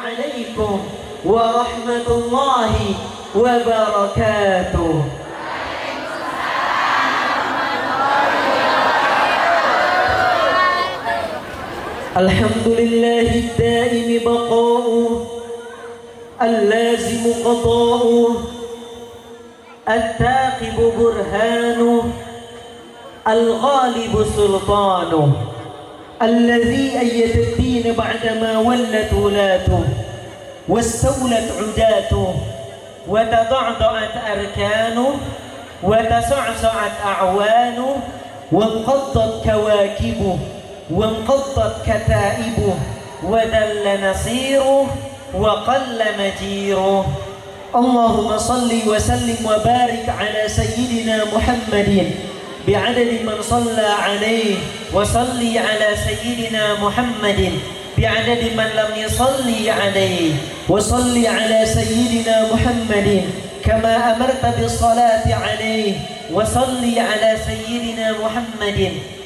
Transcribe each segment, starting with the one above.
عليكم ورحمة الله وبركاته. الحمد لله الدائم بقاؤه اللازم قضاؤه الثاقب برهانه الغالب سلطانه الذي أيد الدين بعدما ولت ولاته واستولت عداته وتضعضعت أركانه وتصعصعت أعوانه وانقضت كواكبه وانقضت كتائبه وذل نصيره وقل مجيره. اللهم صل وسلم وبارك على سيدنا محمد بعدد من صلى عليه وصلي على سيدنا محمد بعدد من لم يصلي عليه وصلي على سيدنا محمد كما أمرت بالصلاة عليه وصلي على سيدنا محمد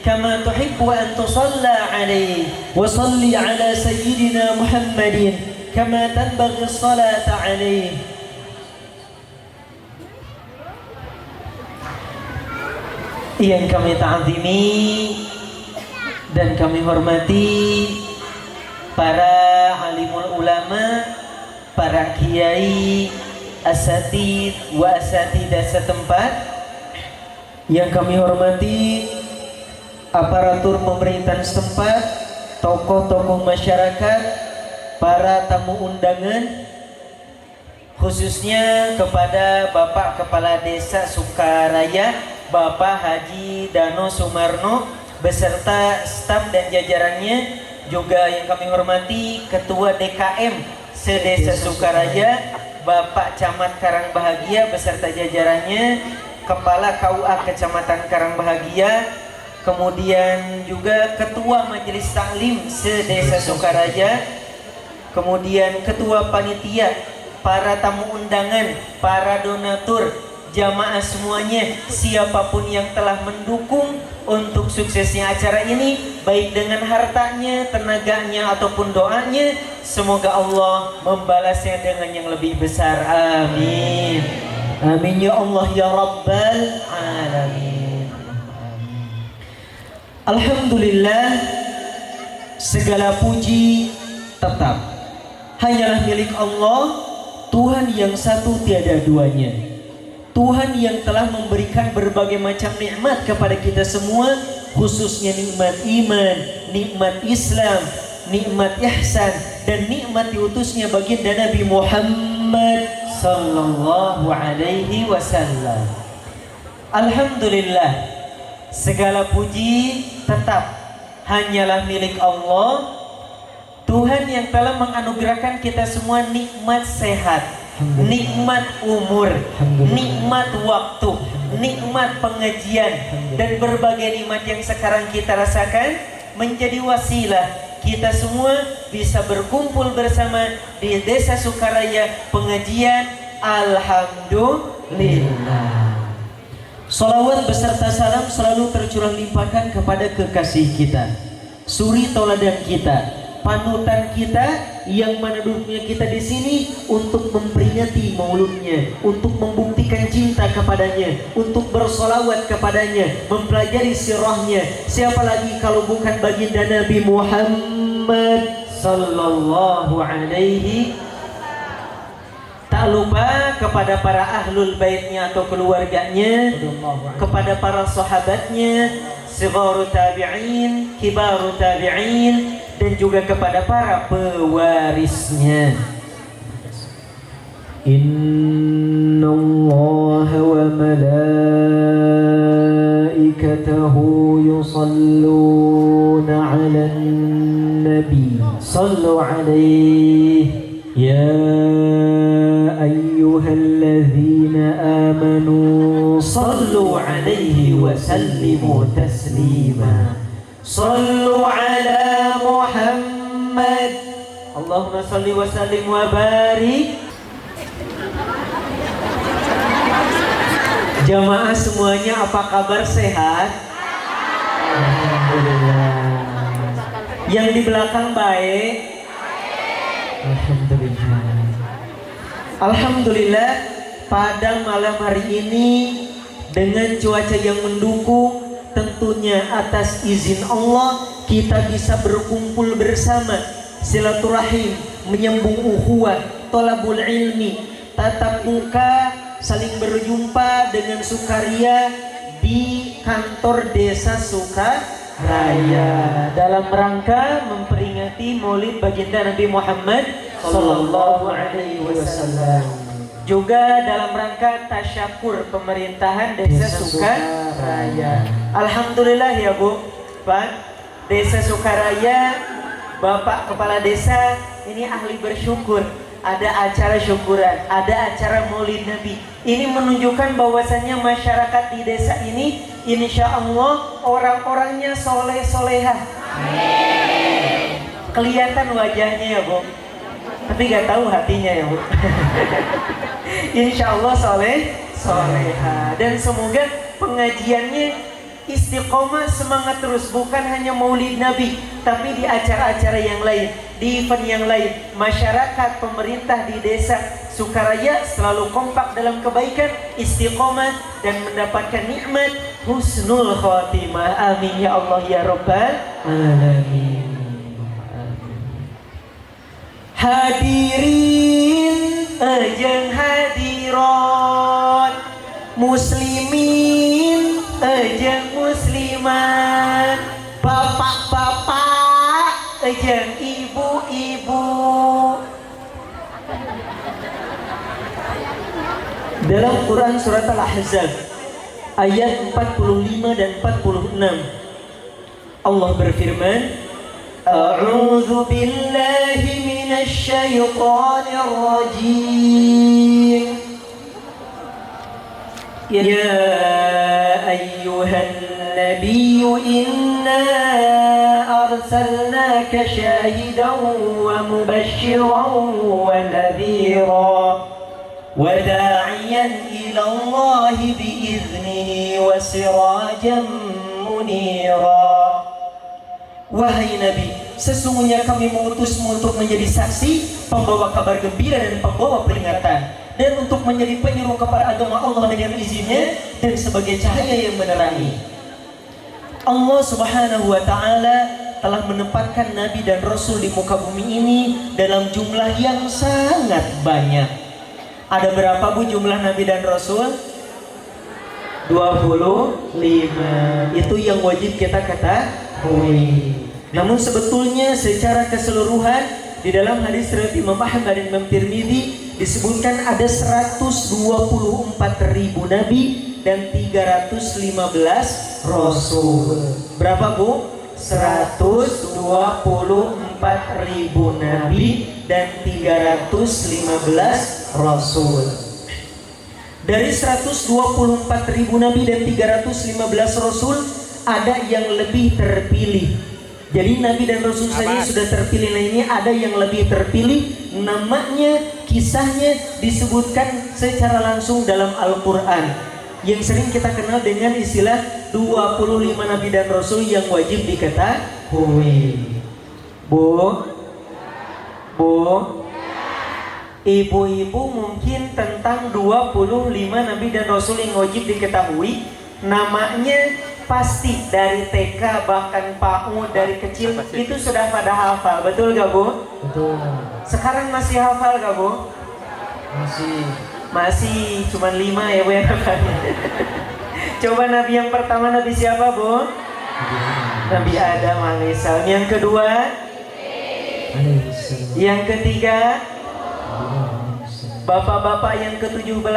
كما تحب أن تصلى عليه وصلي على سيدنا محمد كما تنبغي الصلاة عليه. Yang kami ta'zimi dan kami hormati para alimul ulama, para kiai, asatid wa asatidah setempat. Yang kami hormati aparatur pemerintahan setempat, tokoh-tokoh masyarakat, para tamu undangan, khususnya kepada Bapak Kepala Desa Sukaraya, Bapak Haji Dano Sumarno beserta staf dan jajarannya, juga yang kami hormati Ketua DKM Sedesa Sukaraya, Bapak Camat Karangbahagia beserta jajarannya, Kepala KUA Kecamatan Karangbahagia, kemudian juga Ketua Majelis Taklim Sedesa Sukaraya, kemudian Ketua Panitia, para tamu undangan, para donatur, jamaah semuanya, siapapun yang telah mendukung untuk suksesnya acara ini, baik dengan hartanya, tenaganya, ataupun doanya, semoga Allah membalasnya dengan yang lebih besar. Amin. Amin ya Allah ya Rabbal Alamin. Alhamdulillah, segala puji tetap hanyalah milik Allah, Tuhan yang satu tiada duanya. Tuhan yang telah memberikan berbagai macam nikmat kepada kita semua, khususnya nikmat iman, nikmat Islam, nikmat ihsan, dan nikmat diutusnya baginda Nabi Muhammad sallallahu alaihi wasallam. Alhamdulillah, segala puji tetap hanyalah milik Allah, Tuhan yang telah menganugerahkan kita semua nikmat sehat, nikmat umur, nikmat waktu, nikmat pengajian, dan berbagai nikmat yang sekarang kita rasakan menjadi wasilah kita semua bisa berkumpul bersama di Desa Sukaraya pengajian. Alhamdulillah. Salawat beserta salam selalu tercurah limpahkan kepada kekasih kita, suri tauladan kita, panutan kita, yang mana duduknya kita di sini untuk memperingati mauludnya, untuk membuktikan cinta kepadanya, untuk bersolawat kepadanya, mempelajari sirahnya. Siapa lagi kalau bukan baginda Nabi Muhammad sallallahu alaihi. Tak lupa kepada para ahlul baitnya atau keluarganya, kepada para sahabatnya, sigharu tabi'in, kibaru tabi'in, dan juga kepada para pewarisnya. Inna Allah wa malaikatahu yusalluna ala nabi sallu alaihi ya ayyuhalladzina amanu sallu alaihi wa sallimu taslima. Sallu ala Muhammad. Allahumma salli wa sallim wa barik. Jamaah semuanya, apa kabar, sehat? Alhamdulillah. Yang di belakang baik? Alhamdulillah. Alhamdulillah pada malam hari ini dengan cuaca yang mendukung, tentunya atas izin Allah kita bisa berkumpul bersama, silaturahim, menyambung ukhuwah, thalabul ilmi, tatap muka, saling berjumpa dengan sukaria di kantor Desa Sukaraya dalam rangka memperingati Maulid Baginda Nabi Muhammad sallallahu alaihi wasallam. Juga dalam rangka tasyakur pemerintahan Desa Sukaraya. Alhamdulillah ya Bu, Pak, Desa Sukaraya, Bapak Kepala Desa ini ahli bersyukur. Ada acara syukuran, ada acara Maulid Nabi. Ini menunjukkan bahwasannya masyarakat di desa ini insya Allah orang-orangnya soleh-solehah. Kelihatan wajahnya ya Bu, tapi gak tahu hatinya ya Bu. Insya Allah soleh-solehah. Dan semoga pengajiannya istiqomah, semangat terus, bukan hanya Maulid Nabi, tapi di acara-acara yang lain, di event yang lain. Masyarakat, pemerintah di Desa Sukaraya selalu kompak dalam kebaikan, istiqomah, dan mendapatkan nikmat husnul khotimah. Amin ya Allah ya Rabbal alamin. Hadirin ajeng hadirat, muslimin ajeng muslimat, bapak-bapak ajeng ibu-ibu. Dalam Quran surat Al-Ahzab ayat 45 dan 46 Allah berfirman, A'udzu billahi minasy syaithanir rajim. Ya ayyuhan nabiyyu inna arsalnaka syahidan wa mubasysyiran wa nadhira wa da'iyan ila Allah bi'iznihi wa sirajan munira. Wahai Nabi, sesungguhnya kami mengutusmu untuk menjadi saksi, pembawa kabar gembira dan pembawa peringatan, dan untuk menjadi penyeru kepada agama Allah dengan izinnya, dan sebagai cahaya yang menerangi. Allah Subhanahu wa ta'ala telah menempatkan Nabi dan Rasul di muka bumi ini dalam jumlah yang sangat banyak. Ada berapa Bu jumlah Nabi dan Rasul? 25. Itu yang wajib kita ketahui. Namun sebetulnya secara keseluruhan di dalam hadis riwayat Imam Ahmad dan Imam Tirmidzi disebutkan ada 124.000 nabi dan 315 rasul. Berapa Bu? 124.000 nabi dan 315 rasul. Dari 124.000 nabi dan 315 rasul ada yang lebih terpilih. Jadi Nabi dan Rasul saja sudah terpilih. Nah ini ada yang lebih terpilih, namanya, kisahnya disebutkan secara langsung dalam Al-Quran, yang sering kita kenal dengan istilah 25 Nabi dan Rasul yang wajib diketahui. Bu, ibu-ibu mungkin tentang 25 Nabi dan Rasul yang wajib diketahui, namanya pasti dari TK bahkan PAUD dari kecil itu sudah pada hafal, betul gak Bu? Betul. Sekarang masih hafal gak Bu? Masih cuman 5 ya Bu yang hafalnya. Coba Nabi yang pertama Nabi siapa Bu? Nabi Adam alaihissalam. Yang kedua? Yang ketiga? Bapak-bapak yang ke-17?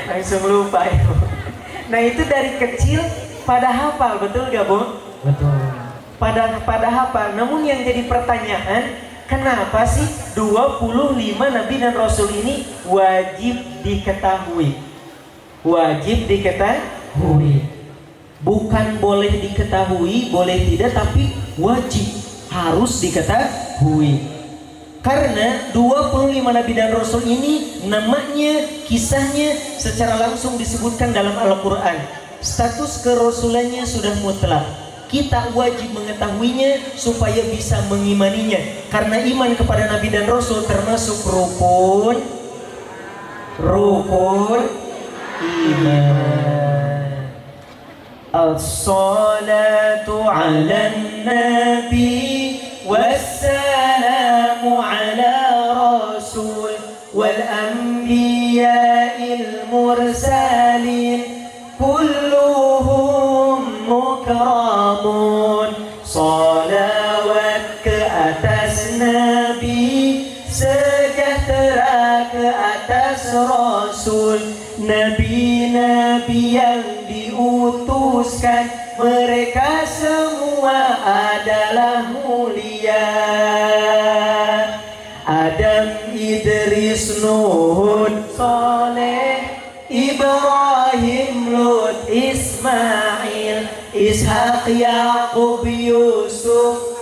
Langsung lupa ya Bu. Nah itu dari kecil pada hafal, betul gak Bu? Betul. Pada hafal. Namun yang jadi pertanyaan, kenapa sih 25 Nabi dan Rasul ini wajib diketahui? Wajib diketahui. Bukan boleh diketahui, boleh tidak, tapi wajib, harus diketahui. Karena 25 Nabi dan Rasul ini namanya, kisahnya secara langsung disebutkan dalam Al-Quran. Status kerasulannya sudah mutlak. kita wajib mengetahuinya supaya bisa mengimaninya. Karena iman kepada Nabi dan Rasul termasuk rukun iman. As-salatu 'alan nabi wassalamu 'ala rasul wal anbiya'il mursalin kulluhum mukramun. Salawat ke atas nabi, sejahtera ke atas rasul, nabi-nabi yang diutuskan, mereka semua adalah mulia. Adam, Idris, Nuh, Saleh, Ibrahim, Lut, Ismail, Ishaq, Yaqub, Yusuf,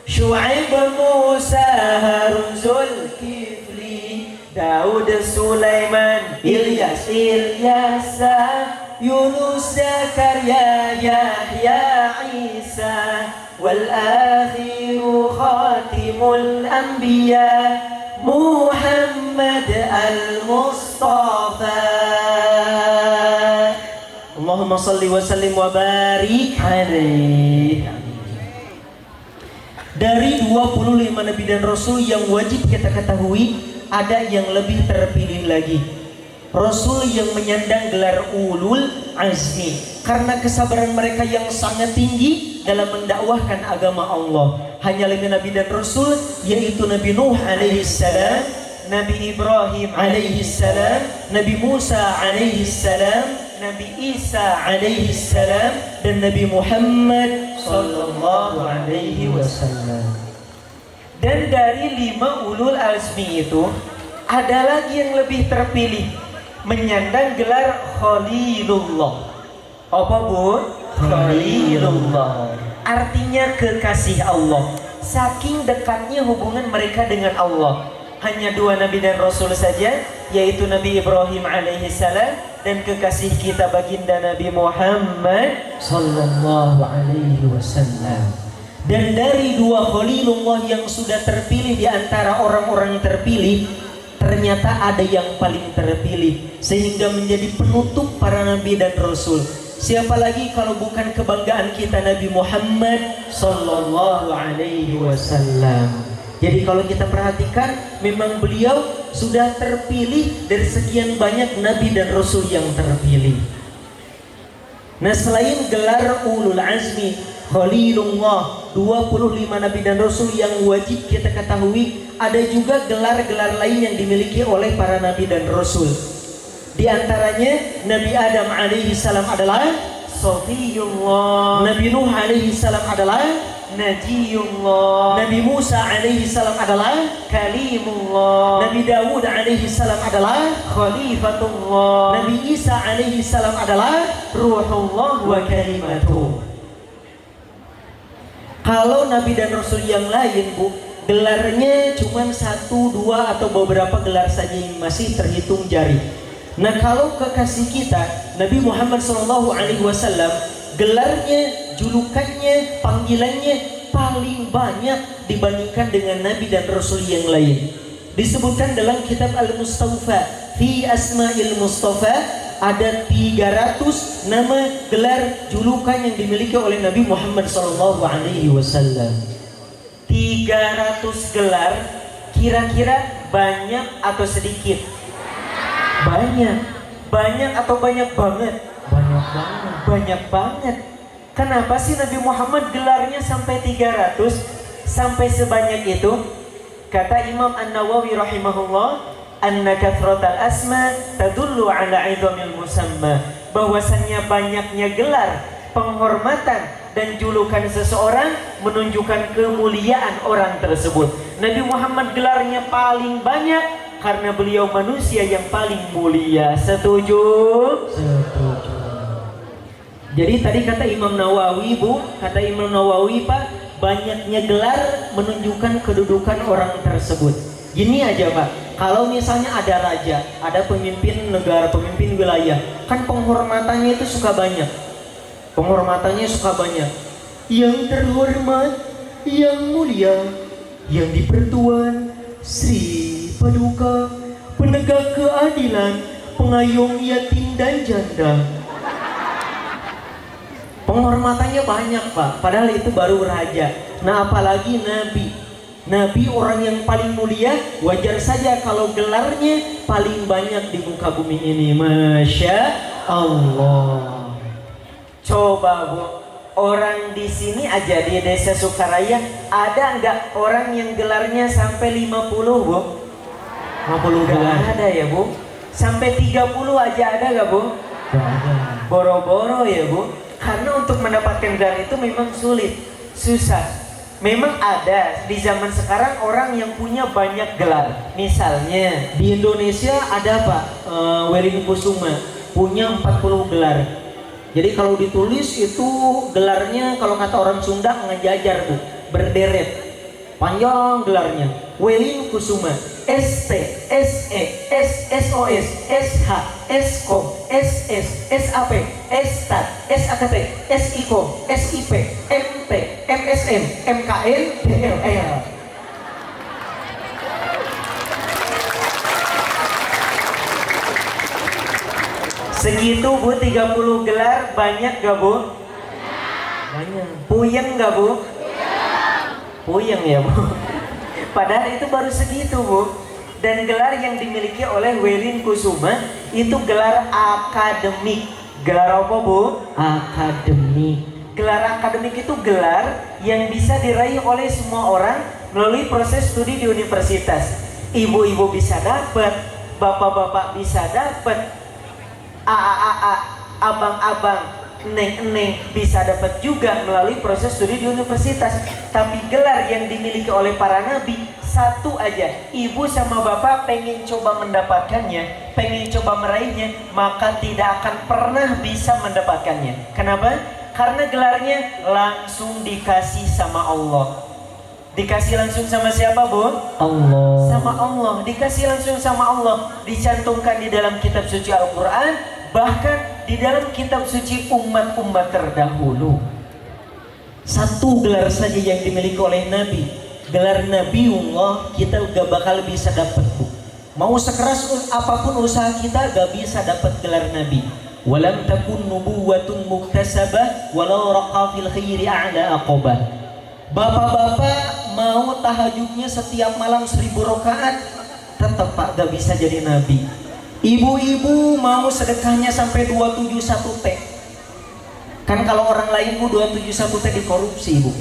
Syu'aib, Musa, Harun, Zulkifli, Daud, Sulaiman, Ilyas, Yunus, Zakaria, Yahya, Isa, wal akhiru khatimul anbiya Muhammad al-Mustafa. Allahumma salli wa sallim wa barik alaihi. Dari 25 Nabi dan Rasul yang wajib kita ketahui, ada yang lebih terpilih lagi, Rasul yang menyandang gelar ulul azmi, karena kesabaran mereka yang sangat tinggi dalam mendakwahkan agama Allah. Hanya 5 Nabi dan Rasul, yaitu Nabi Nuh alaihi salam, Nabi Ibrahim alaihi salam, Nabi Musa alaihi salam, Nabi Isa alaihi salam, dan Nabi Muhammad sallallahu alaihi wasallam. Dan dari 5 ulul azmi itu, ada lagi yang lebih terpilih, menyandang gelar Khalilullah. Apa bu? Khalilullah. Artinya kekasih Allah. Saking dekatnya hubungan mereka dengan Allah. Hanya 2 Nabi dan Rasul saja, yaitu Nabi Ibrahim alaihi salam dan kekasih kita baginda Nabi Muhammad sallallahu alaihi wasallam. Dan dari 2 Khalilullah yang sudah terpilih di antara orang-orang yang terpilih, ternyata ada yang paling terpilih sehingga menjadi penutup para nabi dan rasul. Siapa lagi kalau bukan kebanggaan kita Nabi Muhammad sallallahu alaihi wasallam. Jadi kalau kita perhatikan, memang beliau sudah terpilih dari sekian banyak nabi dan rasul yang terpilih. Nah, selain gelar ulul azmi, Khalilullah, 25 nabi dan rasul yang wajib kita ketahui, ada juga gelar-gelar lain yang dimiliki oleh para nabi dan rasul. Di antaranya Nabi Adam alaihi salam adalah Safiyullah, Nabi Nuh alaihi salam adalah Najiyullah, Nabi Musa alaihi salam adalah Kalimullah, Nabi Dawud alaihi salam adalah Khalifatullah, Nabi Isa alaihi salam adalah Ruhullah wa Kalimatuh. Kalau nabi dan rasul yang lain, Bu, gelarnya cuma 1, 2 atau beberapa gelar saja yang masih terhitung jari. Nah, kalau kekasih kita Nabi Muhammad SAW, gelarnya, julukannya, panggilannya paling banyak dibandingkan dengan nabi dan rasul yang lain. Disebutkan dalam kitab Al-Mustafa fi Asma'il Mustafa, ada 300 nama, gelar, julukan yang dimiliki oleh Nabi Muhammad SAW. 300 gelar, kira-kira banyak atau sedikit? Banyak atau banyak banget? Banyak banget. Kenapa sih Nabi Muhammad gelarnya sampai 300, sampai sebanyak itu? Kata Imam An-Nawawi rahimahullah, anna kathratal asma tadullu ala idhamil musamma, bahwasannya banyaknya gelar, penghormatan dan julukan seseorang menunjukkan kemuliaan orang tersebut. Nabi Muhammad gelarnya paling banyak karena beliau manusia yang paling mulia. Setuju? Setuju. Jadi tadi kata Imam Nawawi, Bu, kata Imam Nawawi, Pak, banyaknya gelar menunjukkan kedudukan orang tersebut. Gini aja, Pak, kalau misalnya ada raja, ada pemimpin negara, pemimpin wilayah, kan penghormatannya itu suka banyak. Penghormatannya suka banyak. Yang terhormat, yang mulia, yang dipertuan Sri Paduka, penegak keadilan, pengayom yatim dan janda. Penghormatannya banyak Pak, padahal itu baru raja. Nah apalagi Nabi. Nabi orang yang paling mulia, wajar saja kalau gelarnya paling banyak di muka bumi ini. Masya Allah. Coba Bu, orang di sini aja di Desa Sukaraya ada nggak orang yang gelarnya sampai 50 Bu? 50 gelar ada ya Bu? Sampai 30 aja ada nggak Bu? Ada. Boro-boro ya Bu? Karena untuk mendapatkan gelar itu memang sulit, susah. Memang ada di zaman sekarang orang yang punya banyak gelar. Misalnya di Indonesia ada Pak Werin Kusuma punya 40 gelar. Jadi kalau ditulis itu gelarnya kalau kata orang Sunda ngejajar tuh, berderet. Panjang gelarnya. Werin Kusuma, ST, SE, SSOS, SH, SKOM, SS, SAP, STAT, SAKT, SIKOM, SIP, MP, MSM, MKN, DLL. Segitu Bu, 30 gelar banyak gak Bu? Banyak. Puyeng gak Bu? Puyeng ya Bu. Padahal itu baru segitu Bu. Dan gelar yang dimiliki oleh Werin Kusuma itu gelar akademik. Gelar apa Bu? Akademik. Gelar akademik itu gelar yang bisa diraih oleh semua orang melalui proses studi di universitas. Ibu-ibu bisa dapat, bapak-bapak bisa dapat, AA, abang-abang, neng-neng bisa dapat juga melalui proses studi di universitas. Tapi gelar yang dimiliki oleh para nabi satu aja. Ibu sama bapak pengen coba mendapatkannya, pengen coba meraihnya, maka tidak akan pernah bisa mendapatkannya. Kenapa? Karena gelarnya langsung dikasih sama Allah. Dikasih langsung sama siapa Bu? Allah. Sama Allah. Dikasih langsung sama Allah. Dicantumkan di dalam kitab suci Al-Quran, bahkan di dalam kitab suci umat-umat terdahulu. Satu gelar saja yang dimiliki oleh Nabi, gelar Nabiullah, kita gak bakal bisa dapat Bu. Mau sekeras apapun usaha kita gak bisa dapat gelar Nabi. Walam takun nubuwatun muktasabah walau raqa fil khairi a'la aqobah. Bapak-bapak mau tahajudnya setiap malam 1000 rakaat, tetap Pak gak bisa jadi Nabi. Ibu-ibu mau sedekahnya sampai 271 T. Kan kalau orang lain Bu 271 T dikorupsi Bu.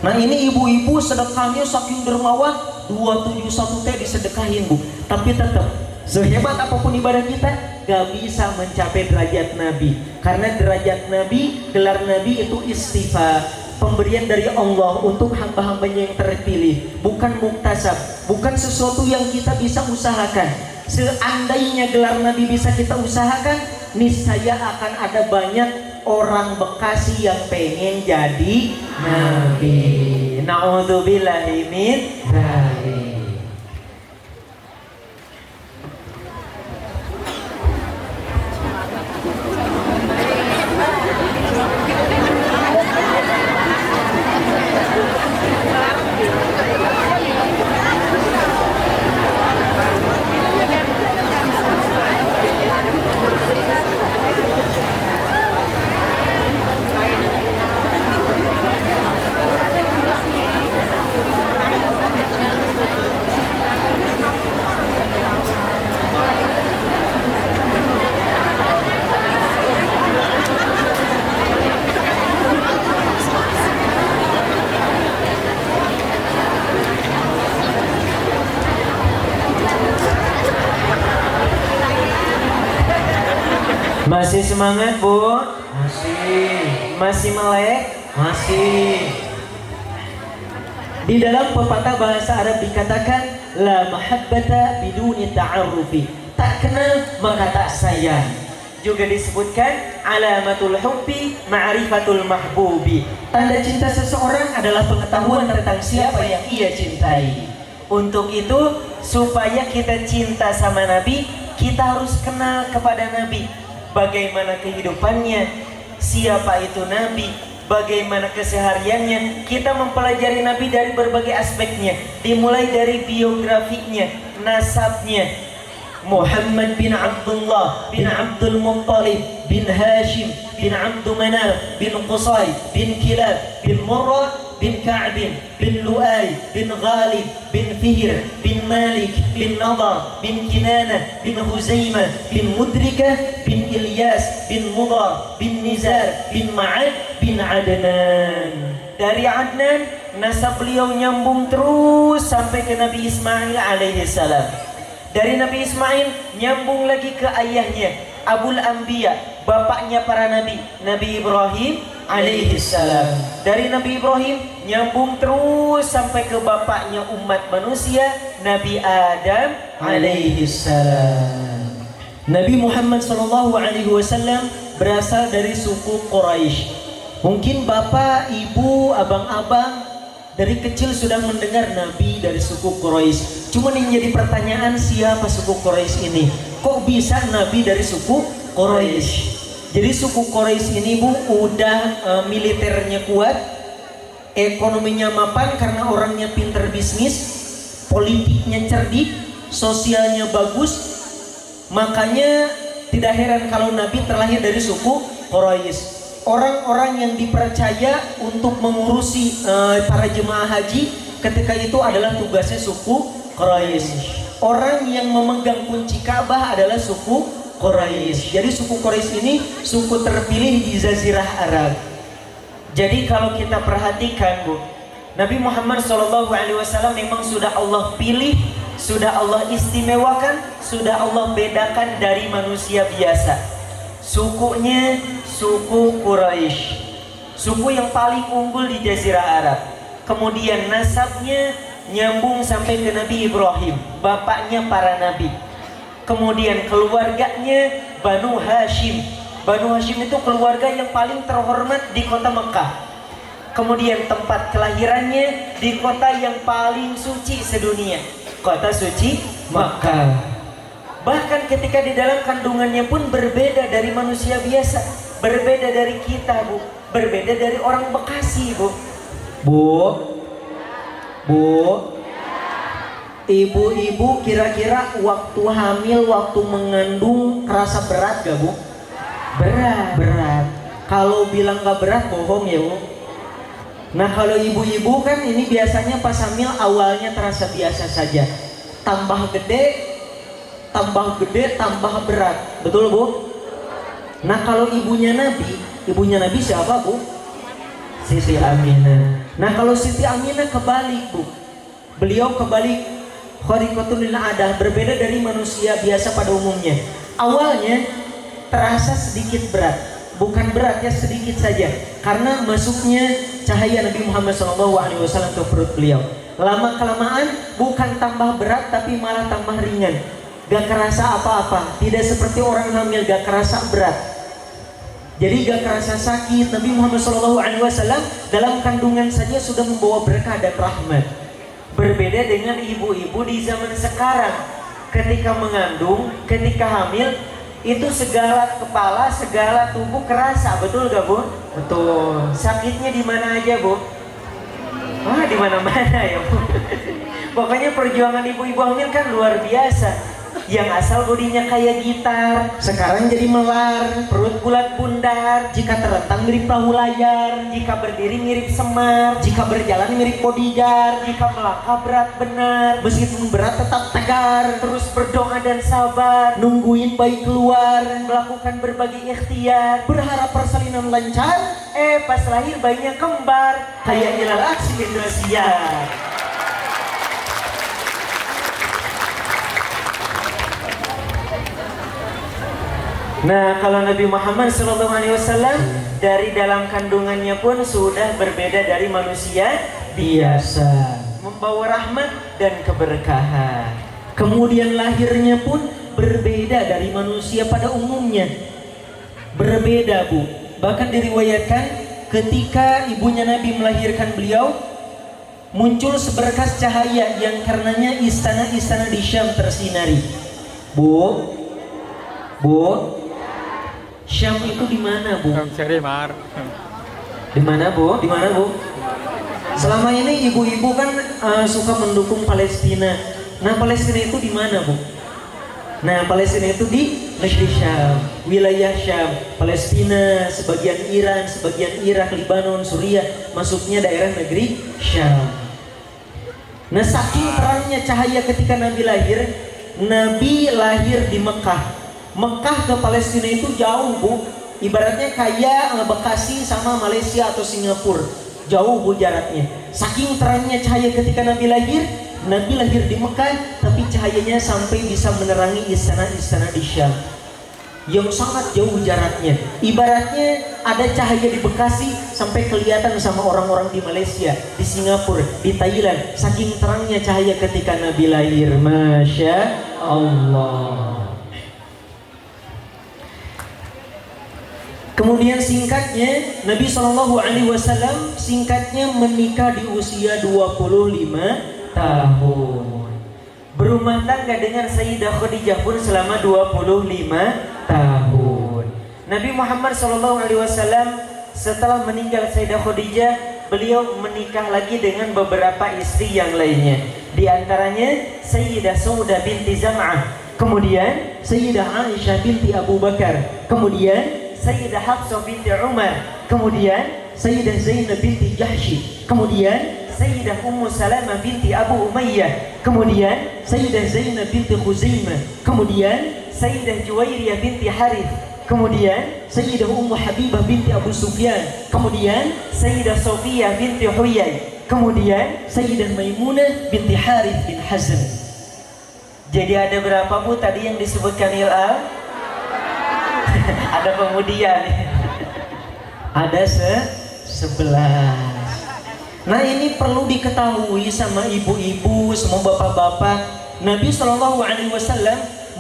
Nah ini ibu-ibu sedekahnya saking dermawan 271 T disedekahin Bu. Tapi tetap sehebat apapun ibadah kita gak bisa mencapai derajat Nabi. Karena derajat Nabi, gelar Nabi itu istighfar, pemberian dari Allah untuk hamba-hambanya yang terpilih, bukan muktasab, bukan sesuatu yang kita bisa usahakan. Seandainya gelar Nabi bisa kita usahakan, niscaya akan ada banyak orang Bekasi yang pengen jadi Nabi. Na'udzubillahi min dzalik. Masih semangat Bu? Masih. Masih melek? Masih. Di dalam pepatah bahasa Arab dikatakan la mahabbata biduni ta'arrufi. Tak kenal maka tak sayang. Juga disebutkan alamatul hubbi ma'rifatul mahbubi. Tanda cinta seseorang adalah pengetahuan tentang siapa yang ia cintai. Untuk itu supaya kita cinta sama Nabi, kita harus kenal kepada Nabi. Bagaimana kehidupannya, siapa itu Nabi, bagaimana kesehariannya. Kita mempelajari Nabi dari berbagai aspeknya, dimulai dari biografinya, nasabnya. Muhammad bin Abdullah bin Abdul Muttalib bin Hashim bin Abdul Manaf bin Qusay bin Kilab bin Murrah bin Ka'b bin Lu'ay bin Ghalib bin Fihr bin Malik bin Nadar bin Kinanah bin Huzaimah bin Mudrikah bin Ilyas bin Mudar bin Nizar bin Ma'ad bin Adnan. Dari Adnan nasab beliau nyambung terus sampai ke Nabi Ismail alaihi salam. Dari Nabi Ismail nyambung lagi ke ayahnya Abul Anbiya, bapaknya para nabi, Nabi Ibrahim alaihi salam. Dari Nabi Ibrahim nyambung terus sampai ke bapaknya umat manusia, Nabi Adam alaihi salam. Nabi Muhammad sallallahu alaihi wasallam berasal dari suku Quraisy. Mungkin bapak, ibu, abang-abang dari kecil sudah mendengar Nabi dari suku Quraisy. Cuma yang jadi pertanyaan, siapa suku Quraisy ini? Kok bisa Nabi dari suku Quraisy? Jadi suku Quraisy ini Bu, udah militernya kuat, ekonominya mapan karena orangnya pinter bisnis, politiknya cerdik, sosialnya bagus. Makanya tidak heran kalau Nabi terlahir dari suku Quraisy. Orang-orang yang dipercaya untuk mengurusi para jemaah haji ketika itu adalah tugasnya suku Quraisy. Orang yang memegang kunci Ka'bah adalah suku Quraisy. Jadi suku Quraisy ini suku terpilih di Jazirah Arab. Jadi kalau kita perhatikan Bu, Nabi Muhammad SAW memang sudah Allah pilih, sudah Allah istimewakan, sudah Allah bedakan dari manusia biasa. Sukunya suku Quraisy, suku yang paling unggul di Jazirah Arab. Kemudian nasabnya nyambung sampai ke Nabi Ibrahim, bapaknya para nabi. Kemudian keluarganya Banu Hashim. Banu Hashim itu keluarga yang paling terhormat di kota Mekah. Kemudian tempat kelahirannya di kota yang paling suci sedunia, kota suci Mekah. Bahkan ketika di dalam kandungannya pun berbeda dari manusia biasa, berbeda dari kita Bu, berbeda dari orang Bekasi Bu. Ibu-ibu kira-kira waktu hamil, waktu mengandung terasa berat gak Bu? Berat. Kalau bilang gak berat bohong ya Bu. Nah kalau ibu-ibu kan ini biasanya pas hamil awalnya terasa biasa saja, tambah gede tambah berat, betul Bu? Nah kalau ibunya Nabi siapa Bu? Siti Aminah. Nah kalau Siti Aminah kebalik Bu, beliau kebalik, khariqatul lil adah, berbeda dari manusia biasa pada umumnya. Awalnya terasa sedikit berat, bukan berat ya, sedikit saja, karena masuknya cahaya Nabi Muhammad SAW ke perut beliau. Lama kelamaan bukan tambah berat tapi malah tambah ringan. Gak kerasa apa-apa, tidak seperti orang hamil gak kerasa berat. Jadi gak kerasa sakit. Nabi Muhammad SAW dalam kandungan saja sudah membawa berkah dan rahmat. Berbeda dengan ibu-ibu di zaman sekarang. Ketika mengandung, ketika hamil, itu segala kepala, segala tubuh kerasa, betul gak Bu? Betul. Sakitnya di mana aja Bu? Wah, di mana-mana ya Bu. Pokoknya perjuangan ibu-ibu hamil kan luar biasa. Yang asal bodinya kayak gitar, sekarang jadi melar, perut bulat bundar, jika terentang mirip perahu layar, jika berdiri mirip semar, jika berjalan mirip bodyguard, jika melangkah berat benar, meskipun berat tetap tegar, terus berdoa dan sabar, nungguin bayi keluar, melakukan berbagai ikhtiar, berharap persalinan lancar, pas lahir bayinya kembar, kayak jalan aksi Indonesia. Nah, kalau Nabi Muhammad SAW dari dalam kandungannya pun sudah berbeda dari manusia biasa, membawa rahmat dan keberkahan. Kemudian lahirnya pun berbeda dari manusia pada umumnya. Berbeda Bu. Bahkan diriwayatkan ketika ibunya Nabi melahirkan beliau, muncul seberkas cahaya yang karenanya istana-istana di Syam tersinari. Bu, Syam itu di mana, Bu? Di mana, Bu? Di mana, Bu? Selama ini ibu-ibu kan suka mendukung Palestina. Nah, Palestina itu di mana, Bu? Nah, Palestina itu di negeri Syam, wilayah Syam, Palestina, sebagian Iran, sebagian Irak, Lebanon, Suriah, masuknya daerah negeri Syam. Nah, saking terangnya cahaya ketika Nabi lahir di Mekah. Mekah ke Palestina itu jauh, Bu. Ibaratnya kayak Bekasi sama Malaysia atau Singapura. Jauh, Bu, jaraknya. Saking terangnya cahaya ketika Nabi lahir di Mekah, tapi cahayanya sampai bisa menerangi istana-istana di Syam yang sangat jauh jaraknya. Ibaratnya ada cahaya di Bekasi sampai kelihatan sama orang-orang di Malaysia, di Singapura, di Thailand. Saking terangnya cahaya ketika Nabi lahir. Masya Allah. Kemudian singkatnya, Nabi SAW singkatnya menikah di usia 25 tahun. Berumah tangga dengan Sayyidah Khadijah pun selama 25 tahun. Nabi Muhammad SAW setelah meninggal Sayyidah Khadijah, beliau menikah lagi dengan beberapa istri yang lainnya. Di antaranya Sayyidah Saudah binti Zam'ah, kemudian Sayyidah Aisyah binti Abu Bakar, kemudian Sayyidah Hafsah binti Umar, kemudian Sayyidah Zainab binti Jahsy, kemudian Sayyidah Ummu Salamah binti Abu Umayyah, kemudian Sayyidah Zainab binti Khuzaimah, kemudian Sayyidah Juwairiyah binti Harith, kemudian Sayyidah Ummu Habibah binti Abu Sufyan, kemudian Sayyidah Sofiyah binti Huyai, kemudian Sayyidah Maimunah binti Harith bin Hazm. Jadi ada berapa, Bu, tadi yang disebutkan Ilal? Ada kemudian. Ada 11. Nah, ini perlu diketahui sama ibu-ibu, semua bapak-bapak. Nabi SAW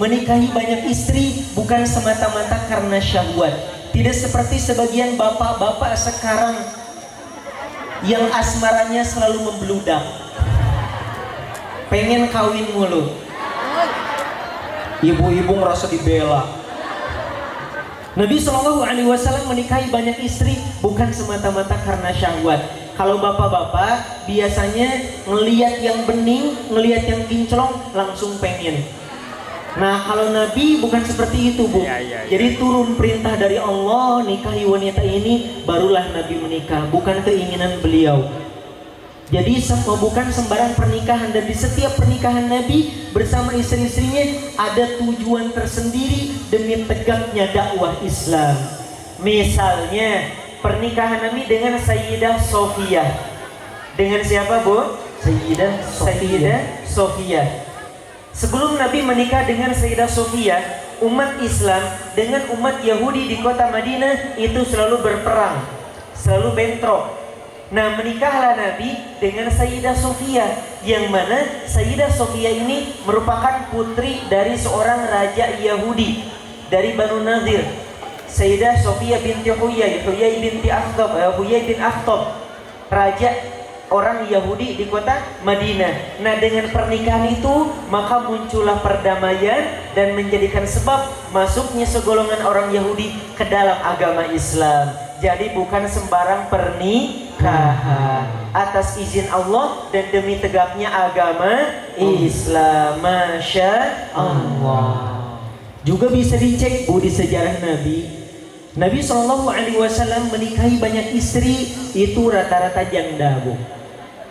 menikahi banyak istri bukan semata-mata karena syahwat. Tidak seperti sebagian bapak-bapak sekarang yang asmaranya selalu membludak, pengen kawin mulu. Ibu-ibu ngerasa dibela. Nabi SAW menikahi banyak istri bukan semata-mata karena syahwat. Kalau bapak-bapak biasanya ngelihat yang bening, ngelihat yang kinclong langsung pengen. Nah, kalau Nabi bukan seperti itu, Bu. Jadi turun perintah dari Allah, nikahi wanita ini, barulah Nabi menikah, bukan keinginan beliau. Jadi bukan sembarang pernikahan, dan di setiap pernikahan Nabi bersama istri-istrinya ada tujuan tersendiri demi tegaknya dakwah Islam. Misalnya pernikahan Nabi dengan Sayyidah Sofiyah. Dengan siapa, Bu? Sayyidah Sofiyah. Sebelum Nabi menikah dengan Sayyidah Sofiyah, umat Islam dengan umat Yahudi di kota Madinah itu selalu berperang, selalu bentrok. Nah, menikahlah Nabi dengan Sayyidah Sofiyah, yang mana Sayyidah Sofiyah ini merupakan putri dari seorang raja Yahudi dari Banu Nadir. Sayyidah Sofiyah binti Huyai bin Akhtab, raja orang Yahudi di kota Madinah. Nah, dengan pernikahan itu maka muncullah perdamaian dan menjadikan sebab masuknya segolongan orang Yahudi ke dalam agama Islam. Jadi bukan sembarang pernikahan, atas izin Allah dan demi tegaknya agama Islam. Masya Allah. Juga bisa dicek, Bu, di sejarah Nabi. Nabi SAW menikahi banyak istri, itu rata-rata janda, Bu.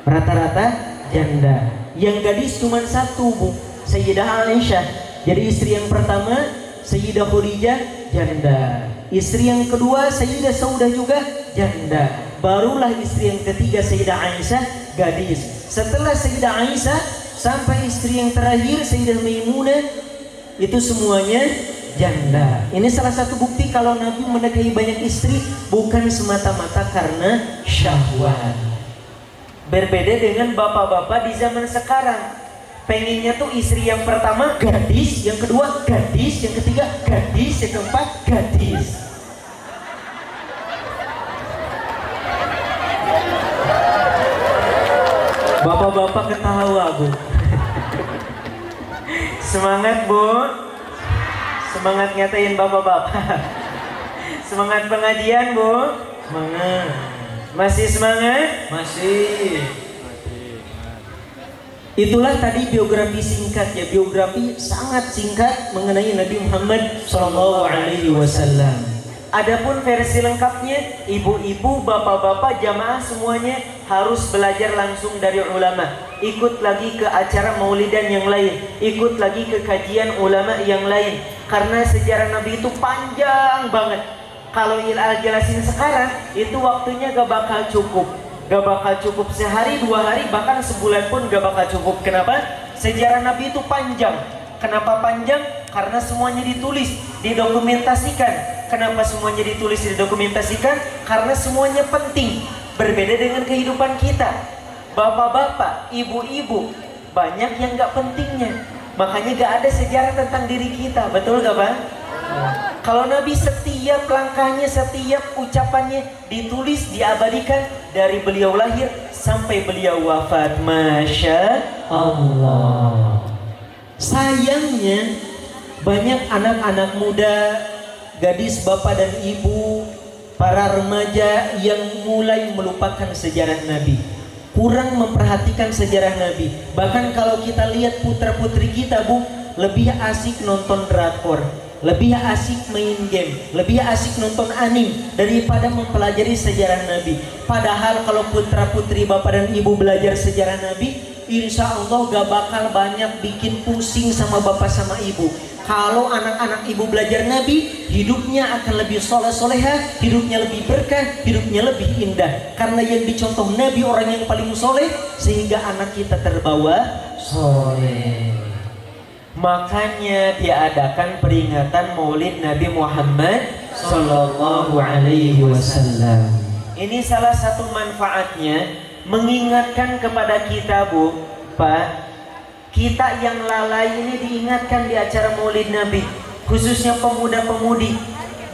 Rata-rata janda. Yang gadis cuma satu, Bu, Sayyidah Aisyah. Jadi istri yang pertama Sayyidah Khadijah, janda. Istri yang kedua Sayyidah Saudah juga janda. Barulah istri yang ketiga Sayyidah Aisyah, gadis. Setelah Sayyidah Aisyah sampai istri yang terakhir Sayyidah Maimunah, itu semuanya janda. Ini salah satu bukti kalau Nabi menikahi banyak istri bukan semata-mata karena syahwat. Berbeda dengan bapak-bapak di zaman sekarang. Pengennya tuh istri yang pertama gadis, yang kedua gadis, yang ketiga gadis, yang keempat gadis. Bapak-bapak ketawa, Bu. Semangat, Bu. Semangat nyatain bapak-bapak. Semangat pengajian, Bu? Semangat. Masih semangat? Masih. Itulah tadi biografi singkat ya, biografi sangat singkat mengenai Nabi Muhammad SAW. Adapun versi lengkapnya, ibu-ibu, bapak-bapak, jamaah semuanya harus belajar langsung dari ulama. Ikut lagi ke acara maulidan yang lain, ikut lagi ke kajian ulama yang lain. Karena sejarah Nabi itu panjang banget. Kalau Ilal jelasin sekarang, itu waktunya gak bakal cukup. Gak bakal cukup sehari, 2 hari, bahkan sebulan pun gak bakal cukup. Kenapa? Sejarah Nabi itu panjang. Kenapa panjang? Karena semuanya ditulis, didokumentasikan. Kenapa semuanya ditulis, didokumentasikan? Karena semuanya penting. Berbeda dengan kehidupan kita. Bapak-bapak, ibu-ibu, banyak yang gak pentingnya. Makanya gak ada sejarah tentang diri kita. Betul gak, Bang? Kalau Nabi setiap langkahnya, setiap ucapannya ditulis, diabadikan dari beliau lahir sampai beliau wafat. Masya Allah. Sayangnya banyak anak-anak muda, gadis bapak dan ibu, para remaja yang mulai melupakan sejarah Nabi, kurang memperhatikan sejarah Nabi. Bahkan kalau kita lihat putra-putri kita, Bu, lebih asik nonton drakor, lebih asik main game, lebih asik nonton anime daripada mempelajari sejarah Nabi. Padahal kalau putra putri bapak dan ibu belajar sejarah Nabi, insya Allah gak bakal banyak bikin pusing sama bapak sama ibu. Kalau anak-anak ibu belajar Nabi, hidupnya akan lebih soleh-soleha, hidupnya lebih berkah, hidupnya lebih indah. Karena yang dicontoh Nabi orang yang paling soleh, sehingga anak kita terbawa soleh. Makanya diadakan peringatan Maulid Nabi Muhammad Sallallahu Alaihi Wasallam. Ini salah satu manfaatnya, mengingatkan kepada kita, Bu, Pak, kita yang lalai ini diingatkan di acara Maulid Nabi, khususnya pemuda-pemudi,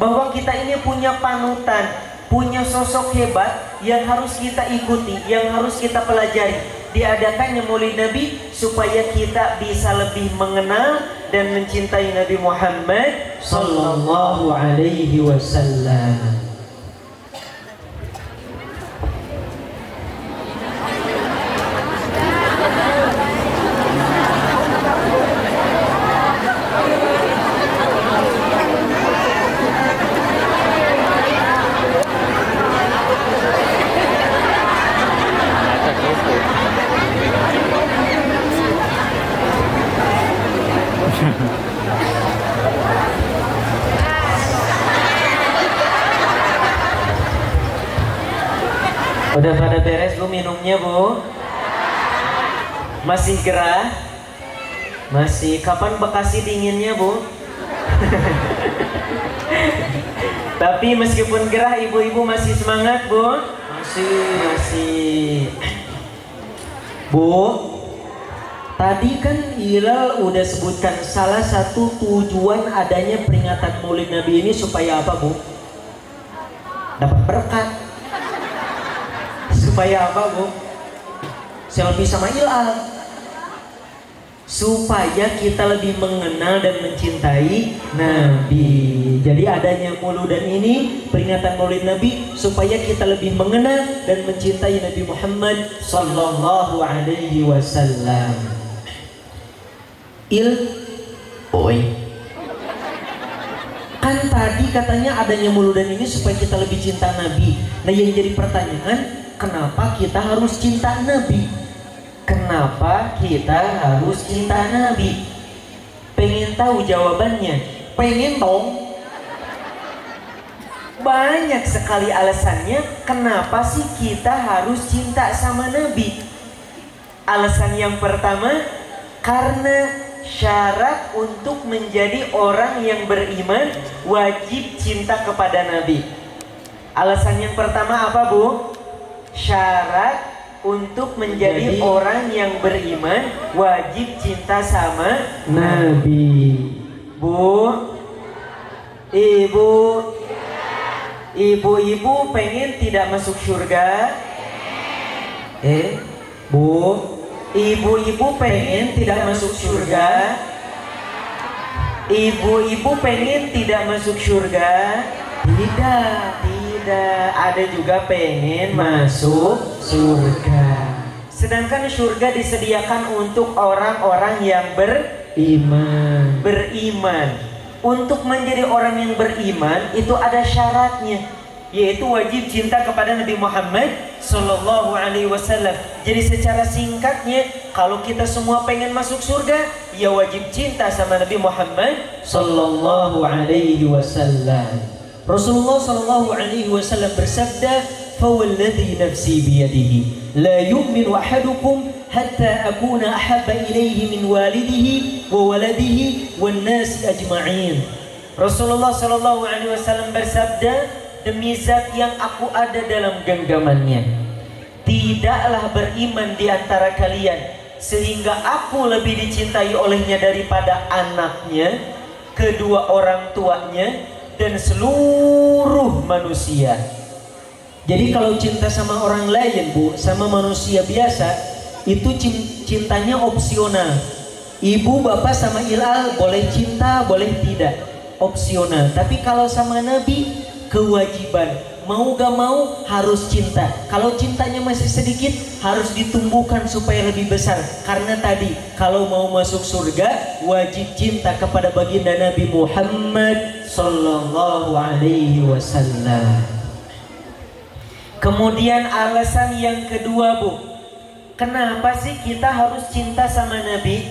bahwa kita ini punya panutan, punya sosok hebat yang harus kita ikuti, yang harus kita pelajari. Diadakannya Maulid Nabi supaya kita bisa lebih mengenal dan mencintai Nabi Muhammad Sallallahu Alaihi Wasallam. Udah pada beres, Bu, minumnya, Bu? Masih gerah? Masih. Kapan Bekasi dinginnya, Bu? Tapi meskipun gerah, ibu-ibu masih semangat, Bu? Masih. Bu, tadi kan Hilal udah sebutkan salah satu tujuan adanya peringatan Maulid Nabi ini supaya apa, Bu? Dapat berkat. Supaya apa, Bu? Selfie sama Hilal. Supaya kita lebih mengenal dan mencintai Nabi. Jadi adanya Mauludan ini, peringatan Maulid Nabi, supaya kita lebih mengenal dan mencintai Nabi Muhammad Sallallahu Alaihi Wasallam. Kan tadi katanya adanya Mauludan ini supaya kita lebih cinta Nabi. Nah, yang jadi pertanyaan, kenapa kita harus cinta Nabi? Kenapa kita harus cinta Nabi? Pengen tahu jawabannya? Pengen dong. Banyak sekali alasannya kenapa sih kita harus cinta sama Nabi. Alasan yang pertama, karena syarat untuk menjadi orang yang beriman wajib cinta kepada Nabi. Alasan yang pertama apa, Bu? Syarat untuk menjadi orang yang beriman wajib cinta sama Nabi. Bu, ibu-ibu pengen tidak masuk surga? Bu, ibu-ibu pengen tidak masuk surga? Ibu-ibu pengen tidak masuk surga? Tidak. Ada juga pengen masuk surga. Sedangkan surga disediakan untuk orang-orang yang beriman. Untuk menjadi orang yang beriman itu ada syaratnya, yaitu wajib cinta kepada Nabi Muhammad Sallallahu Alaihi Wasallam. Jadi secara singkatnya, kalau kita semua pengen masuk surga, ya wajib cinta sama Nabi Muhammad Sallallahu Alaihi Wasallam. Rasulullah Sallallahu Alaihi Wasallam bersabda, "Fawalladhi nafsi biyadihi, la yu'minu ahadukum hatta akuna ahabba ilaihi min walidihi wa waladihi wan nasi ajma'in." Rasulullah Sallallahu Alaihi Wasallam bersabda, demi zat yang aku ada dalam genggamannya, tidaklah beriman di antara kalian sehingga aku lebih dicintai olehnya daripada anaknya, kedua orang tuanya, dan seluruh manusia. Jadi kalau cinta sama orang lain, Bu, sama manusia biasa, itu cintanya opsional. Ibu, bapak sama Ilal boleh cinta, boleh tidak, opsional. Tapi kalau sama Nabi, kewajiban. Mau gak mau harus cinta. Kalau cintanya masih sedikit, harus ditumbuhkan supaya lebih besar. Karena tadi, kalau mau masuk surga, wajib cinta kepada baginda Nabi Muhammad Sallallahu Alaihi Wasallam. Kemudian alasan yang kedua, Bu, kenapa sih kita harus cinta sama Nabi?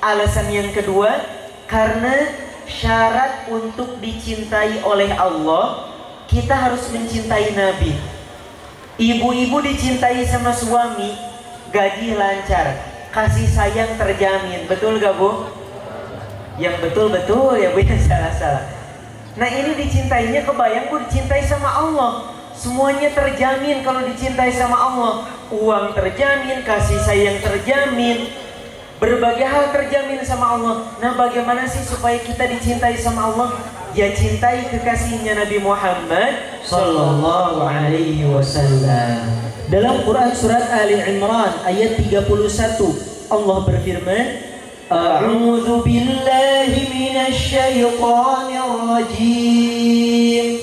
Alasan yang kedua, karena syarat untuk dicintai oleh Allah, kita harus mencintai Nabi. Ibu-ibu dicintai sama suami, gaji lancar, kasih sayang terjamin. Betul gak, Bu? Yang betul-betul ya, Bu, yang salah-salah. Nah ini dicintainya, kebayang, Bu, dicintai sama Allah. Semuanya terjamin kalau dicintai sama Allah. Uang terjamin, kasih sayang terjamin, berbagai hal terjamin sama Allah. Nah bagaimana sih supaya kita dicintai sama Allah? Ya cintai kekasihnya Nabi Muhammad Sallallahu Alaihi Wasallam. Dalam Quran surat Ali Imran ayat 31, Allah berfirman, A'udzu billahi minasy syaithanir rajim.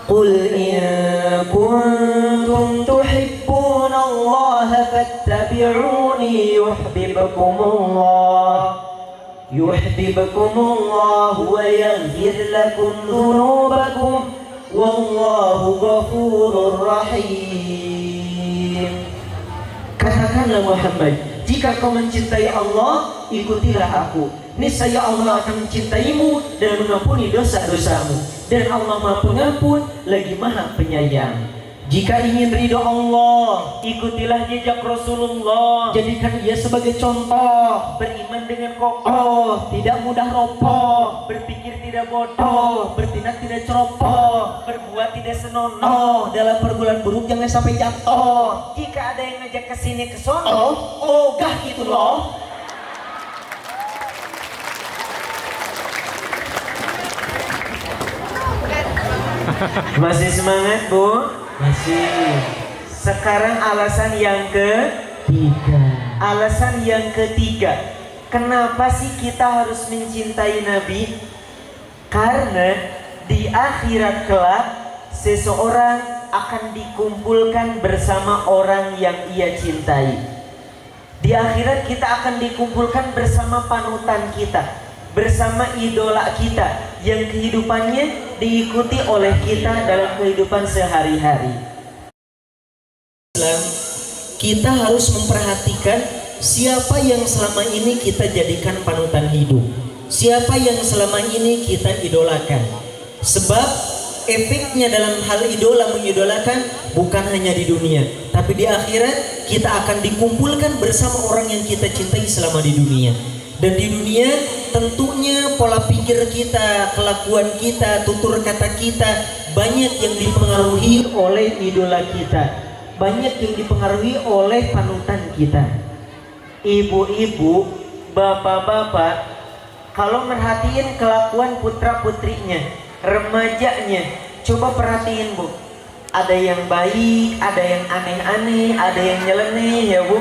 Qul in kuntum tuhibbunallaha fattabi'uni yuhibbukumullah wa yaghfir lakum dhunubakum wallahu ghafurur rahim. Katakanlah Muhammad, jika kau mencintai Allah, ikutilah aku. Niscaya Allah akan mencintaimu dan mengampuni dosa-dosamu. Dan Allah Maha Pengampun lagi Maha Penyayang. Jika ingin ridho Allah, ikutilah jejak Rasulullah. Jadikan ia sebagai contoh. Beriman dengan kokoh, tidak mudah roboh, berpikir tidak bodoh, bertindak tidak ceroboh, berbuat tidak senonoh, dalam perbuatan buruk jangan sampai jatuh. Jika ada yang ngajak ke sini ke sono, ogah gitu loh. Masih semangat, Bu? Masih. Sekarang alasan yang ketiga. Alasan yang ketiga, kenapa sih kita harus mencintai Nabi? Karena di akhirat kelak seseorang akan dikumpulkan bersama orang yang ia cintai. Di akhirat kita akan dikumpulkan bersama panutan kita, bersama idola kita yang kehidupannya diikuti oleh kita dalam kehidupan sehari-hari. Kita harus memperhatikan siapa yang selama ini kita jadikan panutan hidup, siapa yang selama ini kita idolakan. Sebab efeknya dalam hal idola mengidolakan bukan hanya di dunia, tapi di akhirat kita akan dikumpulkan bersama orang yang kita cintai selama di dunia. Dan di dunia tentunya pola pikir kita, kelakuan kita, tutur kata kita banyak yang dipengaruhi oleh idola kita, banyak yang dipengaruhi oleh panutan kita. Ibu-ibu, bapak-bapak, kalau merhatiin kelakuan putra-putrinya, remajanya, coba perhatiin, Bu. Ada yang baik, ada yang aneh-aneh, ada yang nyeleneh, ya, Bu.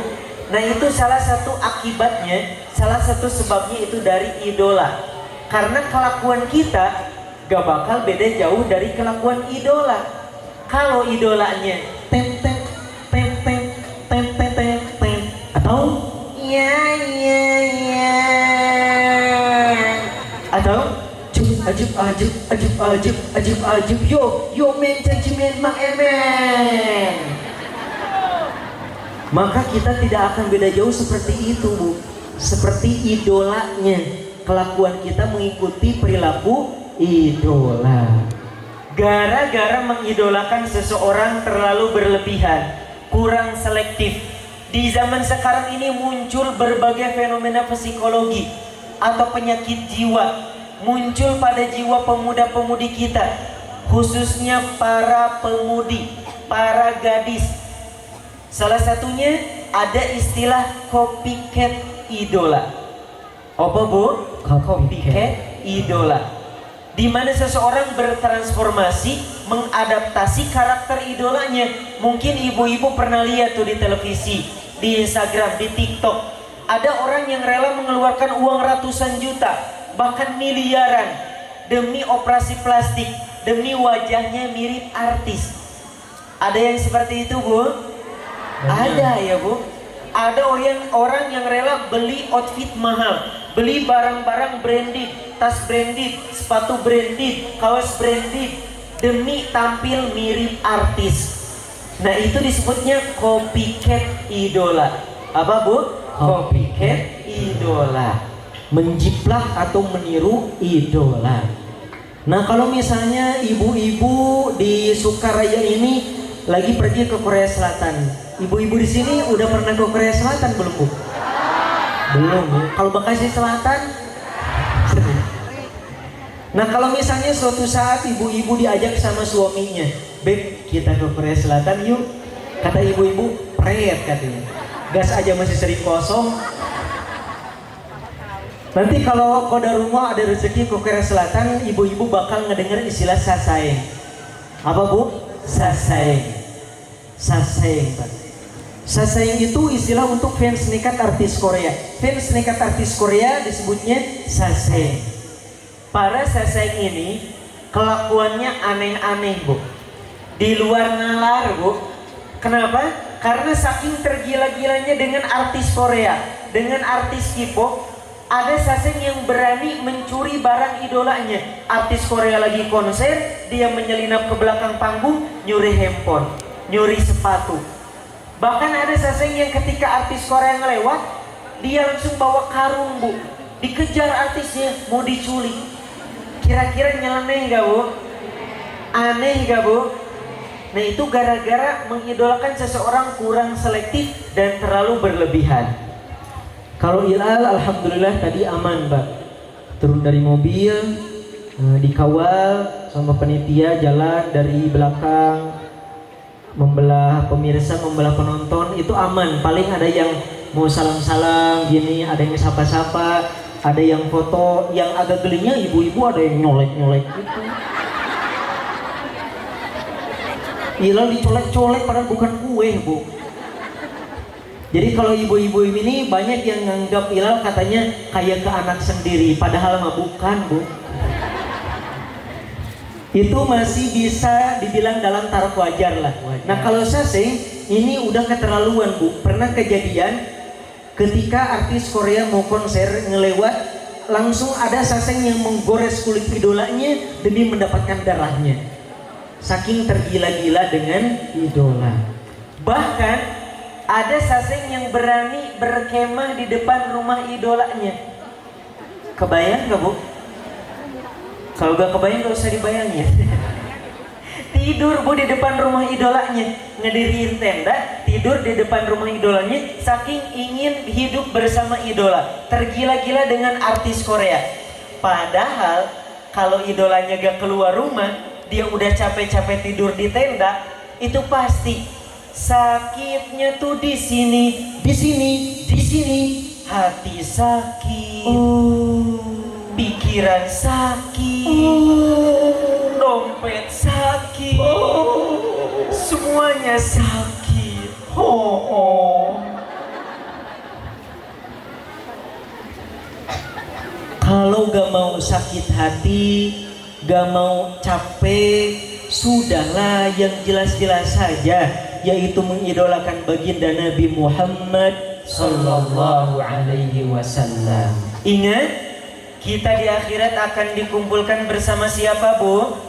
Nah itu salah satu akibatnya, salah satu sebabnya itu dari idola. Karena kelakuan kita gak bakal beda jauh dari kelakuan idola. Kalau idolanya tem tem tem tem tem tem tem tem atau ya ya ya atau ajib ajib ajib ajib ajib ajib yo men cacimen mak emen, maka kita tidak akan beda jauh seperti itu, Bu. Seperti idolanya, kelakuan kita mengikuti perilaku idola. Gara-gara mengidolakan seseorang terlalu berlebihan, kurang selektif. Di zaman sekarang ini muncul berbagai fenomena psikologi atau penyakit jiwa muncul pada jiwa pemuda-pemudi kita, khususnya para pemudi, para gadis. Salah satunya ada istilah copycat idola. Apa, Bu? Copycat idola. Di mana seseorang bertransformasi, mengadaptasi karakter idolanya. Mungkin ibu-ibu pernah lihat tuh di televisi, di Instagram, di TikTok. Ada orang yang rela mengeluarkan uang ratusan juta, bahkan miliaran, demi operasi plastik, demi wajahnya mirip artis. Ada yang seperti itu, Bu? Ada ya, Bu. Ada orang yang rela beli outfit mahal, beli barang-barang branded, tas branded, sepatu branded, kaos branded, demi tampil mirip artis. Nah, itu disebutnya copycat idola. Apa, Bu? Copycat idola. Menjiplak atau meniru idola. Nah, kalau misalnya ibu-ibu di Sukaraya ini lagi pergi ke Korea Selatan, ibu-ibu di sini udah pernah ke Korea Selatan belum, Bu? Belum. Kalau Bekasi Selatan, nah kalau misalnya suatu saat ibu-ibu diajak sama suaminya, "Beb, kita ke Korea Selatan yuk." Kata ibu-ibu, "Pret," katanya. Gas aja masih sering kosong. Nanti kalau koda rumah ada rezeki ke Korea Selatan, ibu-ibu bakal ngedenger istilah sasaeng. Apa, Bu? Sasaeng. Sasaeng, Pak. Sasaeng itu istilah untuk fans nekat artis Korea. Fans nekat artis Korea disebutnya sasaeng. Para sasaeng ini kelakuannya aneh-aneh, Bu. Di luar nalar, Bu. Kenapa? Karena saking tergila-gilanya dengan artis Korea, dengan artis K-pop, ada sasaeng yang berani mencuri barang idolanya. Artis Korea lagi konser, dia menyelinap ke belakang panggung, nyuri handphone, nyuri sepatu. Bahkan ada sasaeng yang ketika artis Korea ngelewat, dia langsung bawa karung, Bu. Dikejar artisnya, mau diculik. Kira-kira nyeleneh gak, Bu? Aneh gak, Bu? Nah, itu gara-gara mengidolakan seseorang kurang selektif dan terlalu berlebihan. Kalau Ilal, alhamdulillah tadi aman, Pak. Turun dari mobil, dikawal sama panitia, jalan dari belakang, membelah pemirsa, membelah penonton, itu aman. Paling ada yang mau salam-salam gini, ada yang sapa-sapa, ada yang foto. Yang agak gelinya ibu-ibu ada yang nyolek-nyolek gitu. Ilal dicolek-colek padahal bukan kue, Bu. Jadi kalau ibu-ibu ini banyak yang nganggap Ilal katanya kayak ke anak sendiri, padahal mah bukan, Bu. Itu masih bisa dibilang dalam taraf wajar lah. Nah, kalau sasaeng ini udah keterlaluan, Bu. Pernah kejadian ketika artis Korea mau konser ngelewat, langsung ada sasaeng yang menggores kulit idolanya demi mendapatkan darahnya. Saking tergila-gila dengan idola. Bahkan ada sasaeng yang berani berkemah di depan rumah idolanya. Kebayang gak, Bu? Kalau gak kebayang gak usah dibayangin. Tidur, Bu, di depan rumah idolanya, ngediriin tenda, tidur di depan rumah idolanya, saking ingin hidup bersama idola, tergila-gila dengan artis Korea. Padahal kalau idolanya gak keluar rumah, dia udah capek-capek tidur di tenda, itu pasti sakitnya tuh di sini, di sini, di sini. Hati sakit, pikiran sakit, dompet sakit, semuanya sakit. Kalau gak mau sakit hati, gak mau capek, sudahlah yang jelas-jelas saja, yaitu mengidolakan baginda Nabi Muhammad sallallahu alaihi wasallam. Ingat, kita di akhirat akan dikumpulkan bersama siapa, Bu?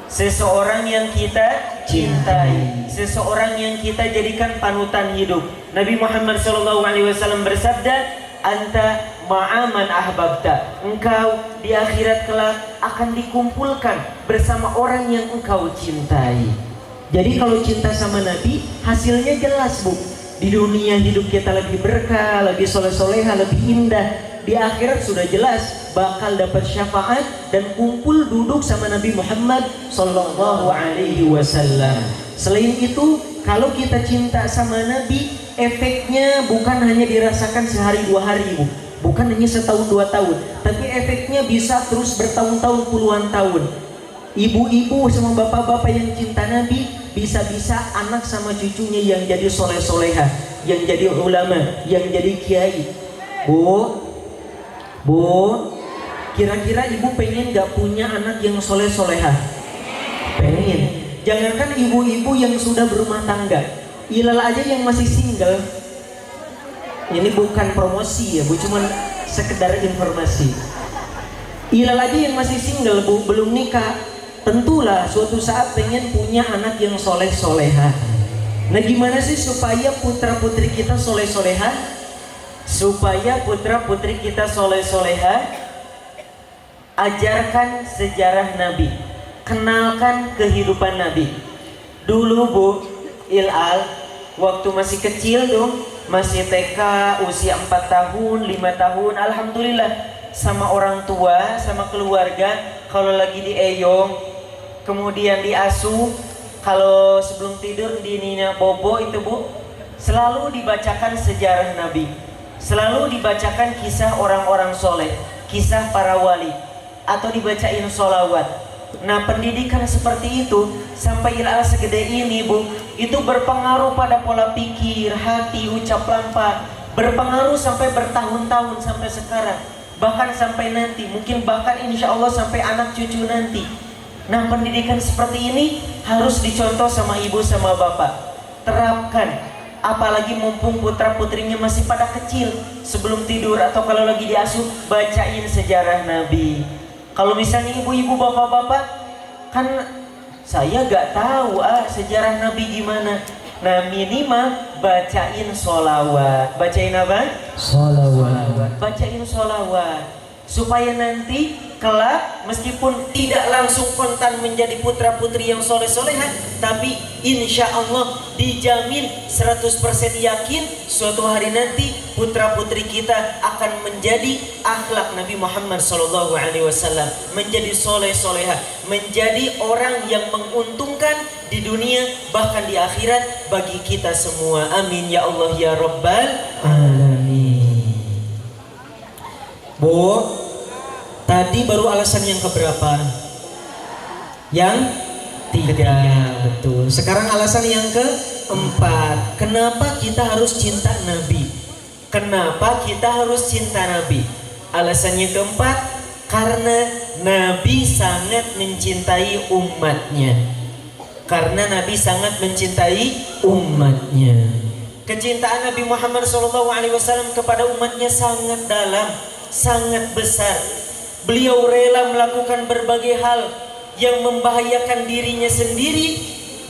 Seseorang yang kita cintai, seseorang yang kita jadikan panutan hidup. Nabi Muhammad sallallahu alaihi wasallam bersabda, "Anta ma'aman ahbabta." Engkau di akhirat kelak akan dikumpulkan bersama orang yang engkau cintai. Jadi kalau cinta sama Nabi, hasilnya jelas, Bu. Di dunia hidup kita lebih berkah, lebih soleh-soleha, lebih indah. Di akhirat sudah jelas bakal dapat syafaat dan kumpul duduk sama Nabi Muhammad sallallahu alaihi wasallam. Selain itu, kalau kita cinta sama Nabi, efeknya bukan hanya dirasakan sehari dua hari, Bu. Bukan hanya setahun dua tahun, tapi efeknya bisa terus bertahun-tahun, puluhan tahun. Ibu-ibu sama bapak-bapak yang cinta Nabi, bisa-bisa anak sama cucunya yang jadi soleh-soleha, yang jadi ulama, yang jadi kiai. Bu, kira-kira ibu pengen gak punya anak yang soleh-soleha? Pengen. Jangankan ibu-ibu yang sudah berumah tangga, Ilal aja yang masih single. Ini bukan promosi ya, Bu, cuman sekedar informasi. Ilal aja yang masih single, Bu, belum nikah, tentulah suatu saat pengen punya anak yang soleh-soleha. Nah, gimana sih supaya putra-putri kita soleh-soleha? Supaya putra-putri kita soleh-soleha, ajarkan sejarah Nabi, kenalkan kehidupan Nabi. Dulu, Bu Ilal, waktu masih kecil tuh, masih TK, usia 4 tahun, 5 tahun, alhamdulillah sama orang tua, sama keluarga, kalau lagi dieyong, kemudian diasuh, kalau sebelum tidur di Nina Bobo itu, Bu, selalu dibacakan sejarah Nabi. Selalu dibacakan kisah orang-orang soleh, kisah para wali, atau dibacain sholawat. Nah, pendidikan seperti itu sampai Ilal segede ini, Bu, itu berpengaruh pada pola pikir, hati, ucap lampa, berpengaruh sampai bertahun-tahun sampai sekarang, bahkan sampai nanti, mungkin bahkan insya Allah sampai anak cucu nanti. Nah, pendidikan seperti ini harus dicontoh sama ibu sama bapak. Terapkan. Apalagi mumpung putra putrinya masih pada kecil, sebelum tidur atau kalau lagi diasuh, bacain sejarah Nabi. Kalau misalnya ibu-ibu bapak-bapak, kan saya gak tahu sejarah Nabi gimana. Nah, minimal bacain sholawat. Bacain apa? Sholawat. Bacain sholawat, supaya nanti kelak meskipun tidak langsung kontan menjadi putra putri yang soleh soleha, tapi insya Allah dijamin 100% yakin suatu hari nanti putra putri kita akan menjadi akhlak Nabi Muhammad SAW, menjadi soleh soleha, menjadi orang yang menguntungkan di dunia bahkan di akhirat bagi kita semua. Amin ya Allah ya Rabbal Alamin. Bu, tadi baru alasan yang keberapa? Yang tiga, betul. Sekarang alasan yang keempat. Kenapa kita harus cinta Nabi? Kenapa kita harus cinta Nabi? Alasan yang keempat, karena Nabi sangat mencintai umatnya. Karena Nabi sangat mencintai umatnya. Kecintaan Nabi Muhammad SAW kepada umatnya sangat dalam, sangat besar. Beliau rela melakukan berbagai hal yang membahayakan dirinya sendiri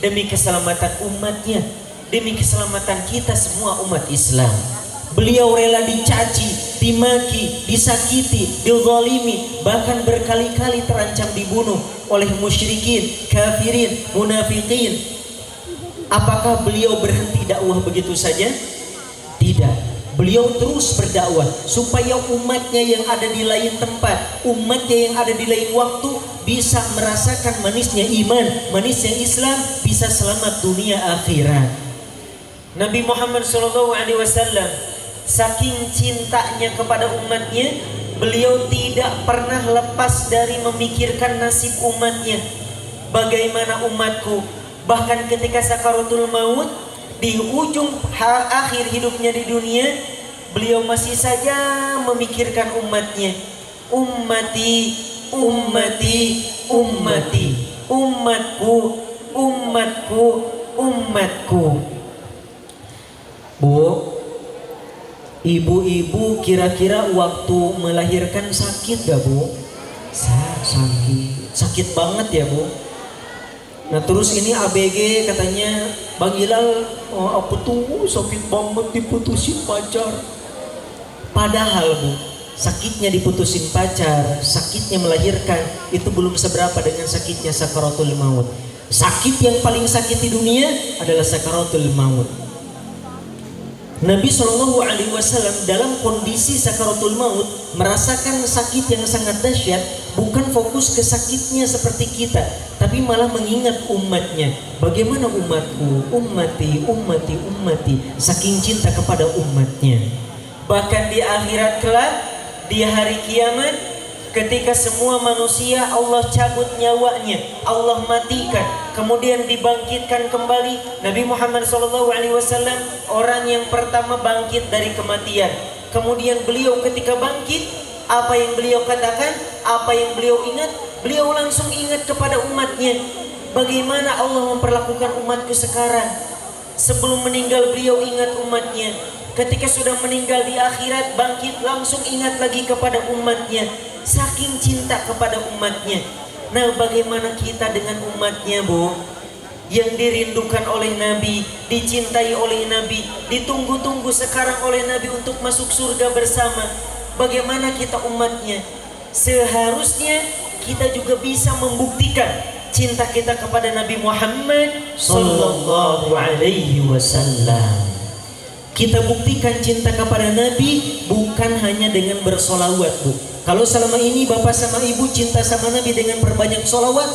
demi keselamatan umatnya, demi keselamatan kita semua umat Islam. Beliau rela dicaci, dimaki, disakiti, dizalimi, bahkan berkali-kali terancam dibunuh oleh musyrikin, kafirin, munafikin. Apakah beliau berhenti dakwah begitu saja? Tidak. Beliau terus berdakwah supaya umatnya yang ada di lain tempat, umatnya yang ada di lain waktu bisa merasakan manisnya iman, manisnya Islam, bisa selamat dunia akhirat. Nabi Muhammad SAW saking cintanya kepada umatnya, beliau tidak pernah lepas dari memikirkan nasib umatnya. Bagaimana umatku? Bahkan ketika sakaratul maut, di ujung akhir hidupnya di dunia, beliau masih saja memikirkan umatnya. Ummati ummati, ummati. Umatku, umatku, umatku. Bu, ibu-ibu kira-kira waktu melahirkan sakit gak bu? Sakit banget ya bu. Nah terus ini ABG katanya Bang Hilal, oh, apa tuh sakit banget diputusin pacar. Padahal bu, sakitnya diputusin pacar, sakitnya melahirkan itu belum seberapa dengan sakitnya sakaratul maut. Sakit yang paling sakit di dunia adalah sakaratul maut. Nabi Shallallahu Alaihi Wasallam dalam kondisi sakaratul maut merasakan sakit yang sangat dahsyat, bukan fokus ke sakitnya seperti kita, tapi malah mengingat umatnya. Bagaimana umatku, ummati, ummati, ummati, saking cinta kepada umatnya. Bahkan di akhirat kelak, di hari kiamat, ketika semua manusia Allah cabut nyawanya, Allah matikan, kemudian dibangkitkan kembali. Nabi Muhammad SAW orang yang pertama bangkit dari kematian. Kemudian beliau ketika bangkit, apa yang beliau katakan, apa yang beliau ingat, beliau langsung ingat kepada umatnya. Bagaimana Allah memperlakukan umatku sekarang. Sebelum meninggal beliau ingat umatnya. Ketika sudah meninggal di akhirat bangkit langsung ingat lagi kepada umatnya. Saking cinta kepada umatnya. Nah bagaimana kita dengan umatnya bu? Yang dirindukan oleh Nabi, dicintai oleh Nabi, ditunggu-tunggu sekarang oleh Nabi untuk masuk surga bersama. Bagaimana kita umatnya? Seharusnya kita juga bisa membuktikan cinta kita kepada Nabi Muhammad Sallallahu Alaihi Wasallam. Kita buktikan cinta kepada Nabi bukan hanya dengan bersolawat bu. Kalau selama ini bapak sama ibu cinta sama Nabi dengan perbanyak solawat,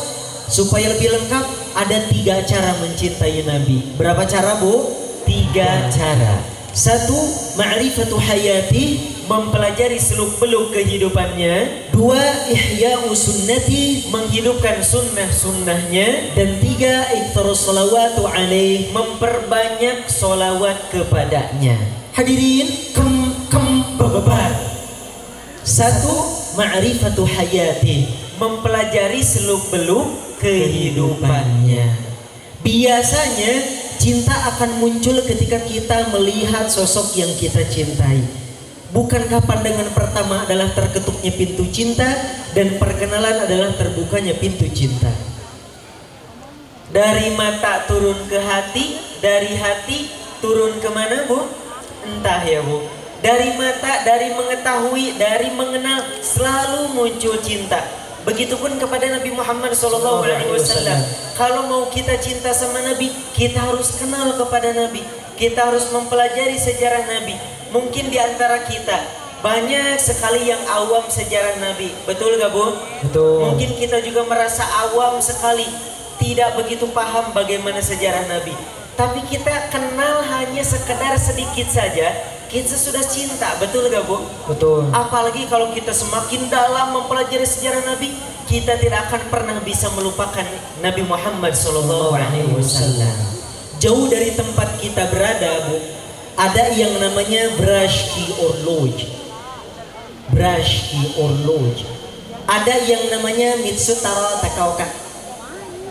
supaya lebih lengkap ada 3 cara mencintai Nabi. Berapa cara bu? 3 cara. 1. Ma'rifatu hayati, mempelajari seluk-beluk kehidupannya. 2. Ihya'u sunnati, menghidupkan sunnah-sunnahnya. Dan 3. Iktarus salawatu alaih, memperbanyak solawat kepadanya. Hadirin bababar. 1. Ma'rifatu hayati, mempelajari seluk-beluk kehidupannya. Biasanya cinta akan muncul ketika kita melihat sosok yang kita cintai. Bukankah pandangan pertama adalah terketuknya pintu cinta dan perkenalan adalah terbukanya pintu cinta. Dari mata turun ke hati, dari hati turun kemana bu? Entah ya bu. Dari mata, dari mengetahui, dari mengenal selalu muncul cinta. Begitupun kepada Nabi Muhammad SAW. Kalau mau kita cinta sama Nabi, kita harus kenal kepada Nabi. Kita harus mempelajari sejarah Nabi. Mungkin di antara kita banyak sekali yang awam sejarah Nabi. Betul gak bu? Betul. Mungkin kita juga merasa awam sekali, tidak begitu paham bagaimana sejarah Nabi. Tapi kita kenal hanya sekedar sedikit saja, kita sudah cinta. Betul gak bu? Betul. Apalagi kalau kita semakin dalam mempelajari sejarah Nabi, kita tidak akan pernah bisa melupakan Nabi Muhammad SAW. Jauh dari tempat kita berada bu, ada yang namanya Brashki Orloj. Brashki Orloj. Ada yang namanya Mitsutaro Takaoka.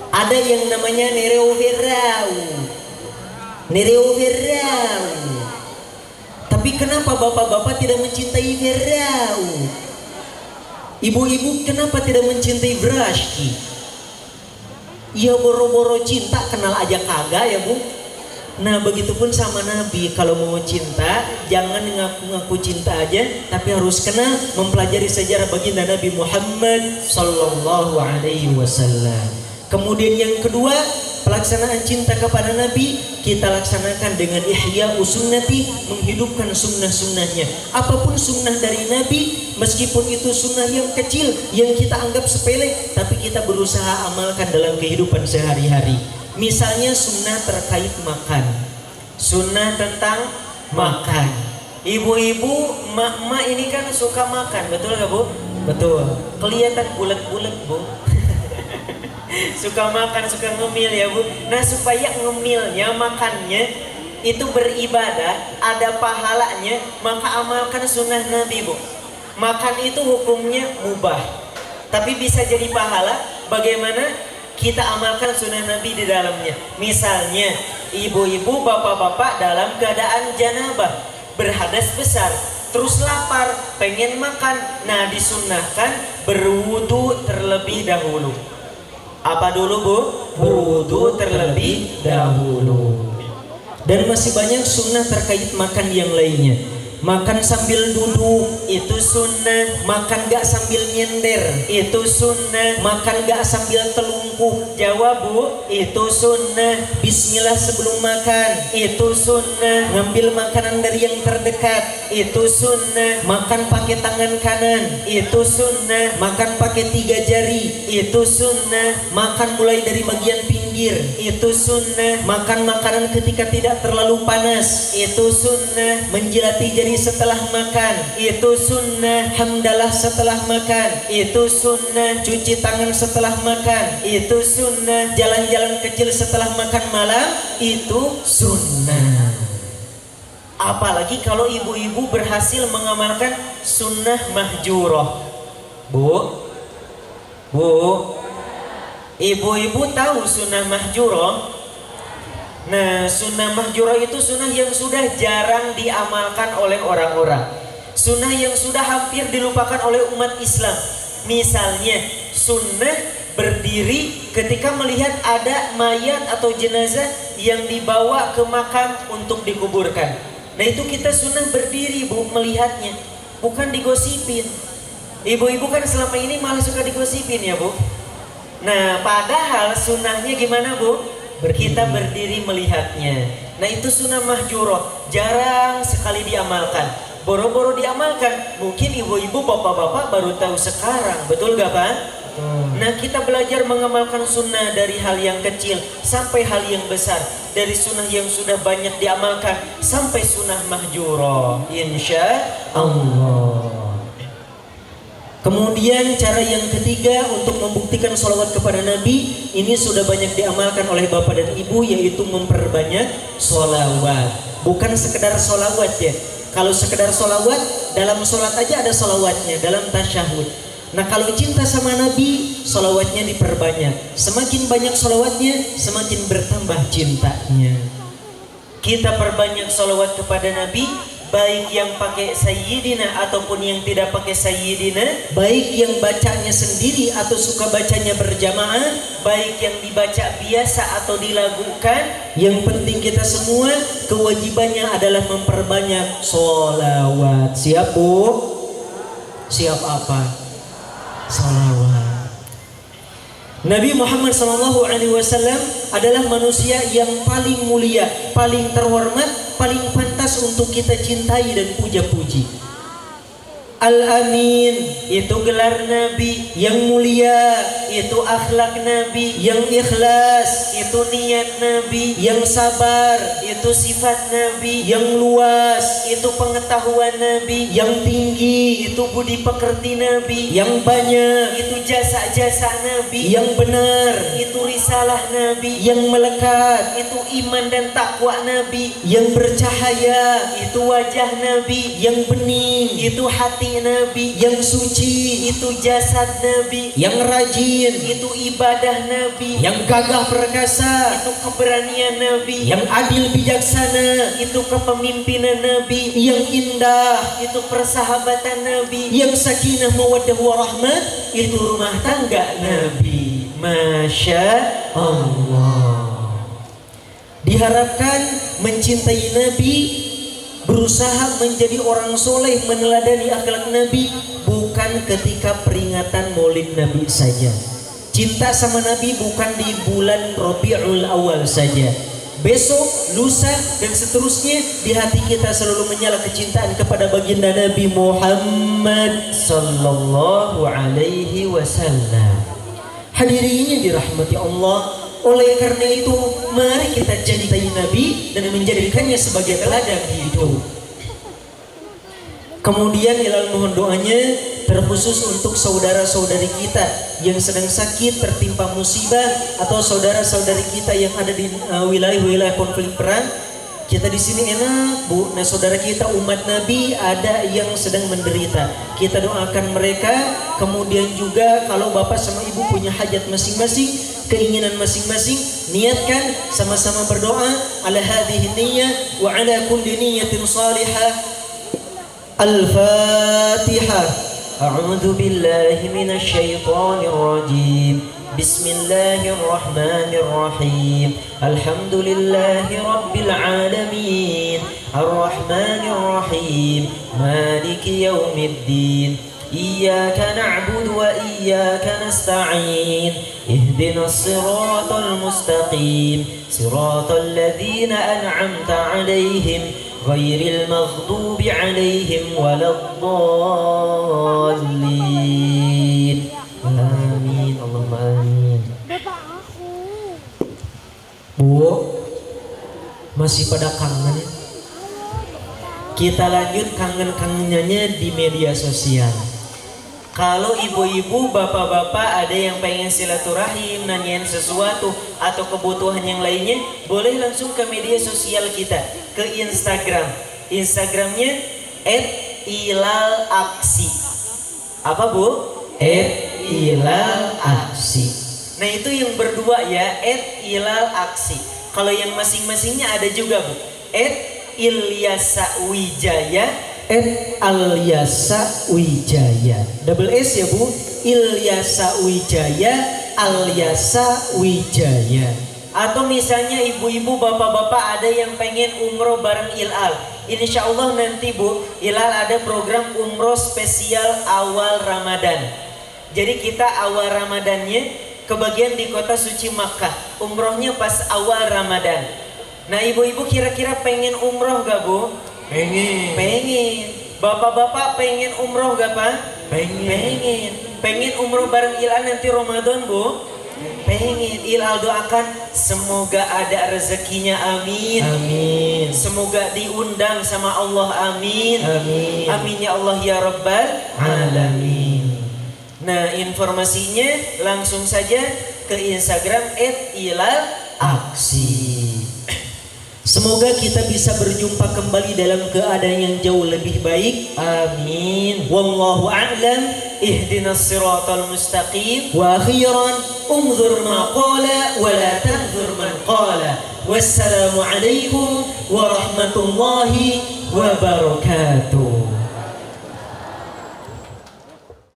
Ada yang namanya Nereo Verrau. Nereo Verrau. Tapi kenapa bapak-bapak tidak mencintai Verrau? Ibu-ibu kenapa tidak mencintai Brashki? Ya boro-boro cinta kenal aja kagak ya bu. Nah begitupun sama Nabi, kalau mau cinta jangan ngaku-ngaku cinta aja, tapi harus kenal, mempelajari sejarah baginda Nabi Muhammad Sallallahu Alaihi Wasallam. Kemudian yang kedua, pelaksanaan cinta kepada Nabi kita laksanakan dengan ihya sunnati, menghidupkan sunnah-sunnahnya. Apapun sunnah dari Nabi, meskipun itu sunnah yang kecil yang kita anggap sepele, tapi kita berusaha amalkan dalam kehidupan sehari-hari. Misalnya sunnah terkait makan, sunnah tentang makan. Ibu-ibu, emak-emak ini kan suka makan, betul gak bu? Betul. Kelihatan bulat-bulat bu. Suka makan, suka ngemil ya bu. Nah supaya ngemilnya, makannya itu beribadah, ada pahalanya, maka amalkan sunnah Nabi bu. Makan itu hukumnya mubah, tapi bisa jadi pahala. Bagaimana kita amalkan sunnah Nabi di dalamnya? Misalnya ibu-ibu, bapak-bapak dalam keadaan janabah, berhadas besar, terus lapar, pengen makan. Nah, disunnahkan berwudu terlebih dahulu. Apa dulu, Bu? Berwudu terlebih dahulu. Dan masih banyak sunnah terkait makan yang lainnya. Makan sambil duduk itu sunnah. Makan gak sambil nyender itu sunnah. Makan gak sambil telungkup, jawab Bu, itu sunnah. Bismillah sebelum makan itu sunnah. Ngambil makanan dari yang terdekat itu sunnah. Makan pakai tangan kanan itu sunnah. Makan pakai 3 jari itu sunnah. Makan mulai dari bagian pinggir itu sunnah. Makan makanan ketika tidak terlalu panas itu sunnah. Menjilati jari setelah makan itu sunnah. Hamdalah setelah makan itu sunnah. Cuci tangan setelah makan itu sunnah. Jalan-jalan kecil setelah makan malam itu sunnah. Apalagi kalau ibu-ibu berhasil mengamalkan sunnah mahjurah. Bu, ibu-ibu tahu sunnah mahjurah? Nah, sunnah mahjurah itu sunnah yang sudah jarang diamalkan oleh orang-orang. Sunnah yang sudah hampir dilupakan oleh umat Islam. Misalnya, sunnah berdiri ketika melihat ada mayat atau jenazah yang dibawa ke makam untuk dikuburkan. Nah, itu kita sunnah berdiri, Bu, melihatnya, bukan digosipin. Ibu-ibu kan selama ini malah suka digosipin ya, Bu. Nah, padahal sunnahnya gimana, Bu? Kita berdiri melihatnya. Nah, itu sunnah mahjurah, jarang sekali diamalkan. Boro-boro diamalkan, mungkin ibu-ibu, bapak-bapak baru tahu sekarang. Betul gak, Pak? Nah, kita belajar mengamalkan sunnah dari hal yang kecil sampai hal yang besar. Dari sunnah yang sudah banyak diamalkan sampai sunnah mahjurah, insya Allah. Kemudian cara yang ketiga untuk membuktikan sholawat kepada Nabi, ini sudah banyak diamalkan oleh bapak dan ibu, yaitu memperbanyak sholawat. Bukan sekedar sholawat ya. Kalau sekedar sholawat, dalam sholat aja ada sholawatnya, dalam tasyahud. Nah, kalau cinta sama Nabi, sholawatnya diperbanyak. Semakin banyak sholawatnya, semakin bertambah cintanya. Kita perbanyak sholawat kepada Nabi, baik yang pakai sayyidina ataupun yang tidak pakai sayyidina, baik yang bacanya sendiri atau suka bacanya berjamaah, baik yang dibaca biasa atau dilagukan. Yang penting kita semua kewajibannya adalah memperbanyak sholawat. Siap, Bu? Siap apa? Sholawat. Nabi Muhammad SAW adalah manusia yang paling mulia, paling terhormat, paling pantas untuk kita cintai dan puja-puji. Al-Amin itu gelar Nabi. Yang mulia itu akhlak Nabi. Yang ikhlas itu niat Nabi. Yang sabar itu sifat Nabi. Yang luas itu pengetahuan Nabi. Yang tinggi itu budi pekerti Nabi. Yang banyak itu jasa-jasa Nabi. Yang benar itu risalah Nabi. Yang melekat itu iman dan takwa Nabi. Yang bercahaya itu wajah Nabi. Yang bening itu hati Nabi. Yang suci itu jasad Nabi. Yang rajin itu ibadah Nabi. Yang gagah perkasa itu keberanian Nabi. Yang adil bijaksana itu kepemimpinan Nabi. Yang indah itu persahabatan Nabi. Yang sakinah mawaddah warahmah itu rumah tangga Nabi. Masya Allah. Diharapkan mencintai Nabi, berusaha menjadi orang soleh, meneladani akhlak Nabi, bukan ketika peringatan Maulid Nabi saja. Cinta sama Nabi bukan di bulan Rabiul Awal saja. Besok, lusa, dan seterusnya di hati kita selalu menyala kecintaan kepada baginda Nabi Muhammad sallallahu alaihi wasallam. Hadirinnya dirahmati Allah. Oleh karena itu, mari kita cintai Nabi dan menjadikannya sebagai teladan hidup. Kemudian Hilal mohon doanya terkhusus untuk saudara-saudari kita yang sedang sakit, tertimpa musibah, atau saudara-saudari kita yang ada di wilayah-wilayah konflik perang. Kita di sini enak, Bu. Nah, saudara kita umat Nabi ada yang sedang menderita. Kita doakan mereka. Kemudian juga kalau Bapak sama Ibu punya hajat masing-masing, keinginan masing-masing, niatkan sama-sama berdoa ala hadhihi niyyah wa ala kulli niyyatin salihah. Al-Fatihah. A'udzu billahi minasy syaithanir rajim. Bismillahirrahmanirrahim. Alhamdulillahi rabbil alamin. Arrahmanir rahim. Maliki yaumiddin. Iyyaka na'budu wa iyyaka nasta'in. Ihdinas siratal mustaqim. Siratal ladzina an'amta 'alaihim ghairil maghdubi 'alaihim waladdallin. Amin. Allahumma amin. Bu, masih pada kangen? Kita lanjut kangen-kangennya di media sosial. Kalau ibu-ibu, bapak-bapak ada yang pengen silaturahim, nanyain sesuatu atau kebutuhan yang lainnya, boleh langsung ke media sosial kita, ke Instagram. Instagramnya @ilalaksi. Apa Bu? @ilalaksi. Nah itu yang berdua ya, @ilalaksi. Kalau yang masing-masingnya ada juga Bu, @Ilyasa Wijaya, @Alyasa Wijaya. Double S ya Bu, Ilyasa Wijaya, Alyasa Wijaya. Atau misalnya ibu-ibu, bapak-bapak ada yang pengen umroh bareng Ilal. Insya Allah nanti Bu, Ilal ada program umroh spesial awal Ramadan. Jadi kita awal Ramadannya kebagian di kota suci Makkah, umrohnya pas awal Ramadan. Nah ibu-ibu kira-kira pengen umroh gak Bu? Pengen. Bapak-bapak pengen umroh gak Pak? Pengen umroh bareng Ilal nanti Ramadan Bu? Pengen. Ilal doakan semoga ada rezekinya, amin. Amin. Semoga diundang sama Allah, amin. Amin. Amin ya Allah ya Rabbal alamin. Nah informasinya langsung saja ke Instagram @ilalaksi. Semoga kita bisa berjumpa kembali dalam keadaan yang jauh lebih baik. Amin. Wallahu a'lam. Ihdinas siratal mustaqim. Wa akhiran unzur ma qala wa la tanzur man qala. Wassalamu alaikum warahmatullahi wabarakatuh.